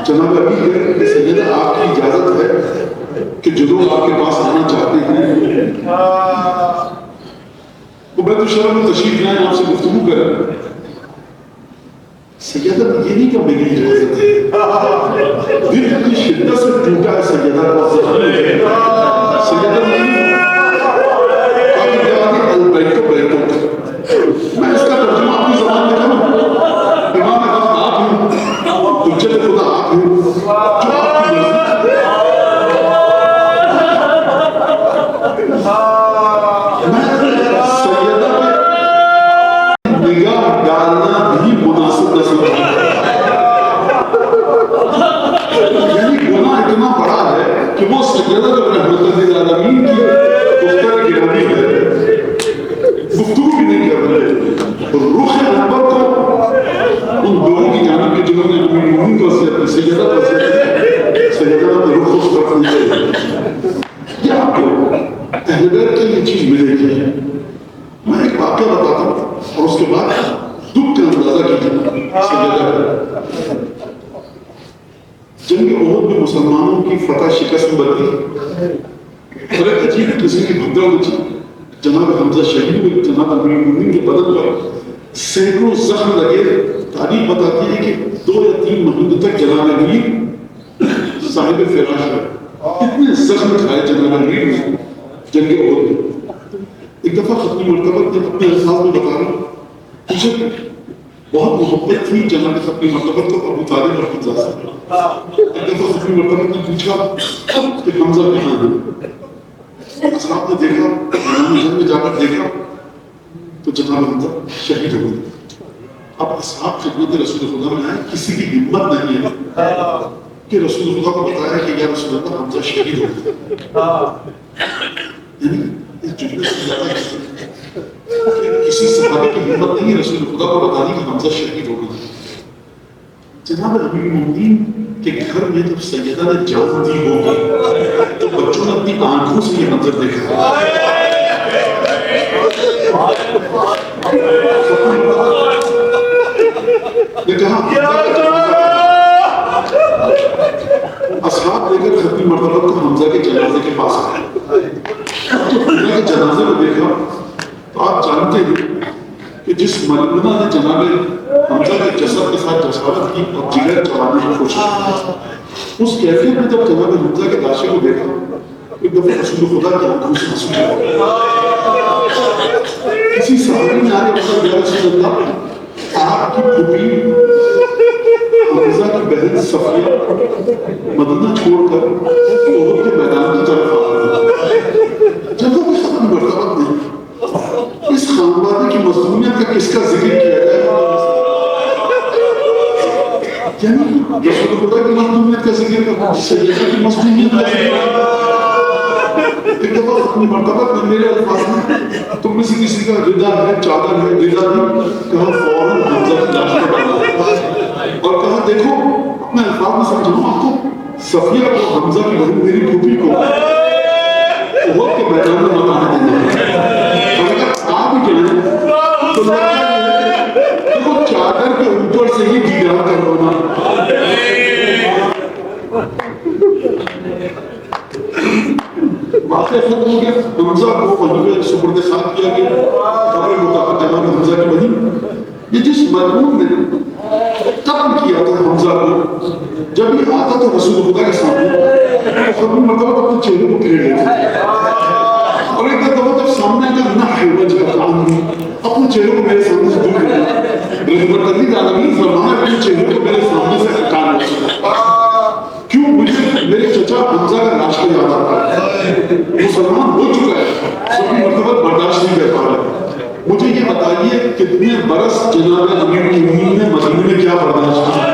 جناب ابھی ہے کہ سیدہ آپ کی اجازت ہے کہ جو لوگ آپ کے پاس آنا چاہتے ہیں وہ بیت الشرف میں تشریف لائیں، آپ سے گفتگو کریں. سیدہ یہ نہیں کہ میری اجازت ہے، دل اتنی شدت سے ٹوٹا ہے سیدہ کا سیدہ میں اس کا ترجمہ اپنی زبان میں کروں. امام اعظم آپ ہیں، حجت خدا آپ ہیں، جو آپ کی نگاہ ڈالنا بھی مناسب نہ یعنی گناہ اتنا بڑا ہے کہ وہ سیدہ جو رحمت للعالمین کی دختر گرامی ہے گفتگو بھی نہیں کر رہے. رخ انور کو ان لوگوں کی جانب کے جنہوں نے اپنی مومن کو سیدہ کو سیدہ نے رخ اس طرف نہیں. یہ آپ کو اہل بیت کے لیے چیز ملے گی فتح شکست بدلی اور ایک عجیب قسم کی بھگدڑ مچی. جناب حمزہ شہید ہوئے, جناب امیر المومنین کے بدن پر سینکڑوں زخم لگے. تاریخ بتاتی ہے کہ 2 یا 3 مہینے تک جناب امیر صاحب فراش ہے. اتنے زخم کھائے جناب امیر نے جنگ احد میں. ایک دفعہ ختمی مرتبہ جب اپنے الفاظ میں بتا رہا مجھے بہت محبت تھی جناب ختمی مرتبہ تو ابو طالب اور حمزہ سے. ایک دفعہ ختمی مرتبہ نے پوچھا کہ حمزہ کہاں ہے. اصحاب نے دیکھا, میدان جنگ میں جا کر دیکھا تو جناب حمزہ شہید ہو گئے. اب اصحاب خدمت رسول خدا میں آئے, کسی کی ہمت نہیں ہے کہ رسول خدا کو بتایا کہ یا رسول اللہ حمزہ شہید ہو گئے. یعنی اس جملے سے زیادہ کسی صحابی کی ہمت نہیں ہے رسول خدا کو بتانے کہ حمزہ شہید ہو گئے. جناب امیر المومنین کے گھر میں جب سیدہ نے جان دی ہوگی تو بچوں نے اپنی آنکھوں سے یہ منظر دیکھا. نے کہا اصحاب لے کر ختمی مرتبہ کو حمزہ کے جنازے کے پاس آئے. تو حمزہ کے جنازے کو دیکھا تو آپ جانتے ہیں کہ جس ملمنہ نے جناب حمزہ کے جسد کے ساتھ جسارت کی اور جگر چلانے کی کوشش کی, اس کیفیت میں جب جناب حمزہ کے لاشے کو دیکھا ایک دفعہ رسول خدا کی آنکھوں سے آنسو آئے. کسی صحابی نے آگے بتا یا رسول اللہ آپ کی پھوپھی حمزہ کی بہن صفیہ مدینہ چھوڑ کر احد کے میدان کی طرف آ گئی. جب وہ ختم مرتبہ نہیں اس خاندان کی مظلومیت کا کس کا ذکر کیا جائے, یعنی رسول خدا کی مظلومیت کا ذکر کرنا, سیدہ کی مظلومیت کا ذکر کرنا. ایک دفعہ ختم مرتبہ میں میرے الفاظ میں تم میں سے کسی کا ردا ہے, چادر ہے, ردا نہیں, کہا فوراً حمزہ کی لاش پر ڈالا اور کہا دیکھو اپنے الفاظ میں سمجھاؤں آپ کو, صفیہ کو حمزہ کی بہن میری پھوپھی کو احد کے میدان میں مت آنے دینا ہے. اگر آپ ہی کہیں تو دیکھو چادر کے اوپر سے ہی دیدار کر ہونا. واقعہ ختم ہو گیا. حمزہ کو وہیں پہ سپرد خاک کیا گیا. قبر مطابق جناب حمزہ کی بہن یہ جس مرحوم نے قتل کیا تھا حمزہ کو, جب یہ آتا تھا رسول خدا کے سامنے ختم مرتبہ اپنے چہرے کو پھیر لیتے اور ایک دفعہ جب سامنے کا نہ حیوج کا کام اپنے چہرے کو میرے سامنے سے دور کرنا. رحمت اللہ عالمین فرمایا اپنے چہرے کو میرے سامنے سے ہٹانا. کیوں؟ مجھے میرے چچا حمزہ کا لاش کا یاد آتا ہے. مسلمان ہو چکا ہے, سبھی مرتبہ برداشت نہیں کر پا رہا. مجھے یہ بتائیے کتنے برس جناب امیر المومنین نے مدینے میں کیا برداشت کیا.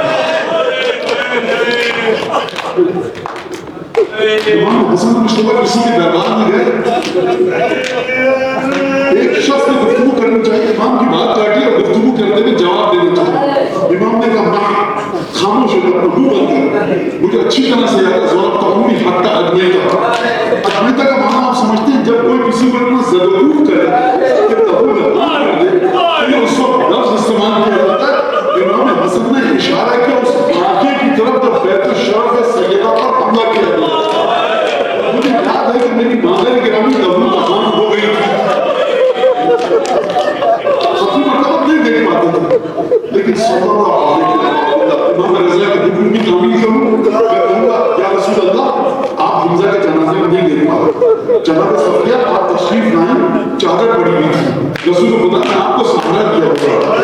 امام حسن مشتبہ کسی کے دربار میں گئے, ایک شخص نے گفتگو کرنی چاہیے, امام کی بات کاٹی اور گفتگو کرنے میں جواب دینا چاہیے. امام نے کہا خاموش ہو کر منہ بند کر. مجھے اچھی طرح سے یاد ہے ضرورت قومی حتی ادمیتا. ادمیتا کا معنی آپ سمجھتے ہیں جب کوئی کسی کو اتنا ضرور کرے کہ تبول کر دے تو اس وقت لفظ استعمال کیا جاتا ہے. امام حسن نے اشارہ کیا اس آنکھے کی طرف جب بیت الشرف سیدہ پر حملہ کیا گیا. مجھے یاد ہے کہ میری مادر گرامی دبو اذان ہو گئی تھی. سبھی مرتبہ نہیں دیکھ پاتے تھے, لیکن صلی اللہ علیہ وسلم امام رضا کے حکم کی تعمیل کروں, میں کہوں گا یا رسول اللہ آپ حمزہ کے جنازے میں نہیں دیکھ پاتے. جناب صفیہ آپ تشریف لائیں, چادر پڑی ہوئی تھی, رسول خدا نے آپ کو سہارا دیا ہوگا.